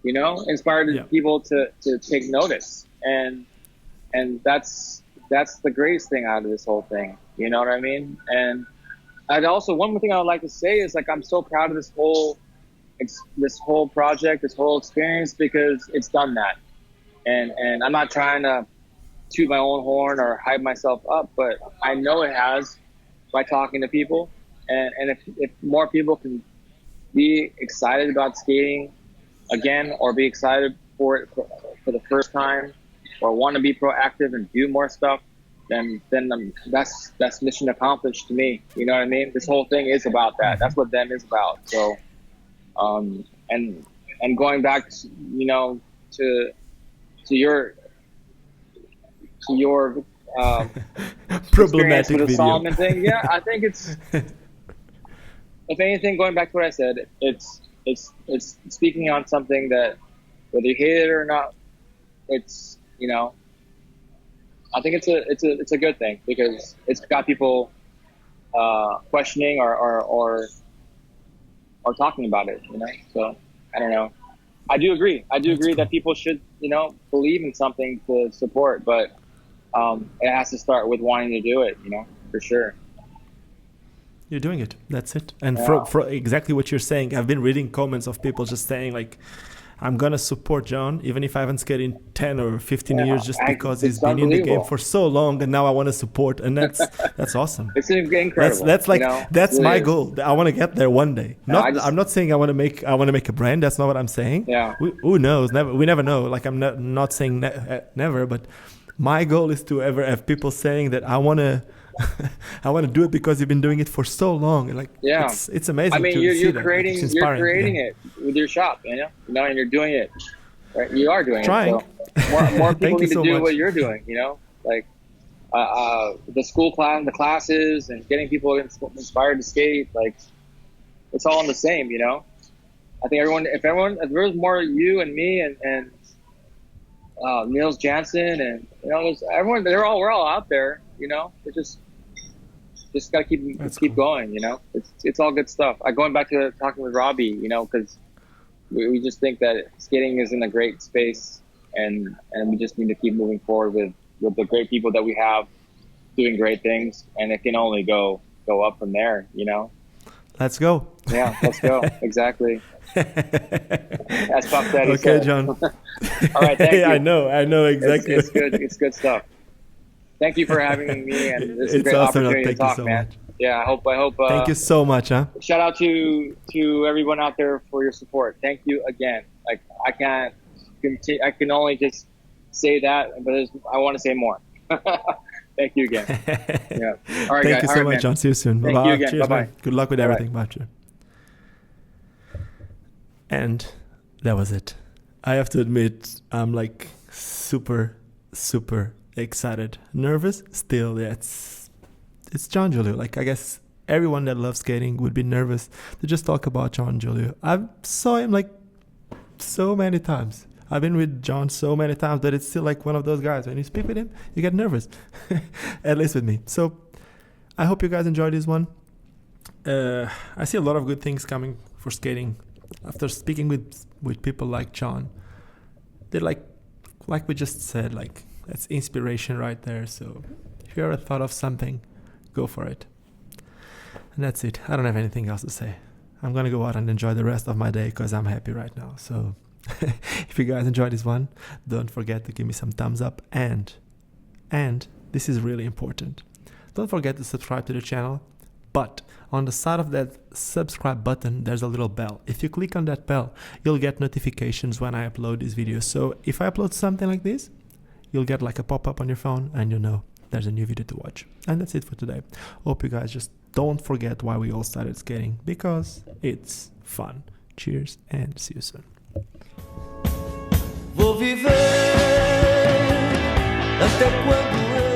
You know, inspire people to take notice. And that's the greatest thing out of this whole thing. You know what I mean? And I'd also, one more thing I would like to say is, like, I'm so proud of this whole project, this whole experience, because it's done that. And I'm not trying to toot my own horn or hype myself up, but I know it has, by talking to people. And if more people can be excited about skating again, or be excited for it for the first time, or want to be proactive and do more stuff, then that's mission accomplished to me. You know what I mean? This whole thing is about that. That's what them is about. So, and going back, to your problematic with the video. Solomon thing. Yeah, I think it's, if anything, going back to what I said, it's speaking on something that, whether you hate it or not, it's, I think it's a good thing, because it's got people questioning or talking about it. So I don't know. I do agree. That people should, believe in something to support, but it has to start with wanting to do it, for sure. You're doing it. That's it. And for exactly what you're saying, I've been reading comments of people just saying, like, I'm going to support Jon, even if I haven't skated in 10 or 15 years, just because he's been in the game for so long, and now I want to support. And that's awesome. It's incredible. That's like, that's really my goal. I want to get there one day. I'm not saying I want to make a brand. That's not what I'm saying. Yeah. Who knows? We never know. Like, I'm not saying never, but my goal is to ever have people saying that I want to do it because you've been doing it for so long. And, like, it's amazing. I mean, you're creating it with your shop, and you're doing it. Right? You are doing Trying. it. So more people need to do much. what you're doing. Like the school class, the classes, and getting people inspired to skate. Like, it's all in the same. I think if there was more you and me and Niels Jansen and everyone, we're all out there. It's just gotta keep going. It's all good stuff. Going back to talking with Robbie, because we just think that skating is in a great space, and we just need to keep moving forward with the great people that we have doing great things, and it can only go up from there. Let's go. Yeah, let's go. Exactly. As Puff Daddy okay, said. Jon. All right, thank you. I know exactly. It's good. It's good stuff. Thank you for having me, and this is a great awesome. opportunity Thank to talk, you so man. much. Yeah, I hope. Thank you so much, huh? Shout out to everyone out there for your support. Thank you again. Like, I can't continue. I can only just say that, but I want to say more. Thank you again. Yeah. All right, Thank guys. you so much, Jon. See you soon. Thank Bye-bye. you again. Cheers, Bye-bye. man. Good luck with everything. Bye. And that was it. I have to admit, I'm like super, super excited. Nervous? Still, yeah, it's Jon Julio. Like, I guess everyone that loves skating would be nervous to just talk about Jon Julio. I saw him like so many times. I've been with Jon so many times that it's still like one of those guys. When you speak with him, you get nervous. At least with me. So I hope you guys enjoyed this one. I see a lot of good things coming for skating. After speaking with people like Jon, they're like we just said, like, that's inspiration right there. So if you ever thought of something, go for it. And that's it. I don't have anything else to say. I'm gonna go out and enjoy the rest of my day because I'm happy right now. So if you guys enjoyed this one, don't forget to give me some thumbs up, and this is really important. Don't forget to subscribe to the channel. But on the side of that subscribe button, there's a little bell. If you click on that bell, you'll get notifications when I upload these videos. So if I upload something like this, you'll get like a pop-up on your phone and you know there's a new video to watch. And that's it for today. Hope you guys just don't forget why we all started skating, because it's fun. Cheers and see you soon. Vou viver até quando eu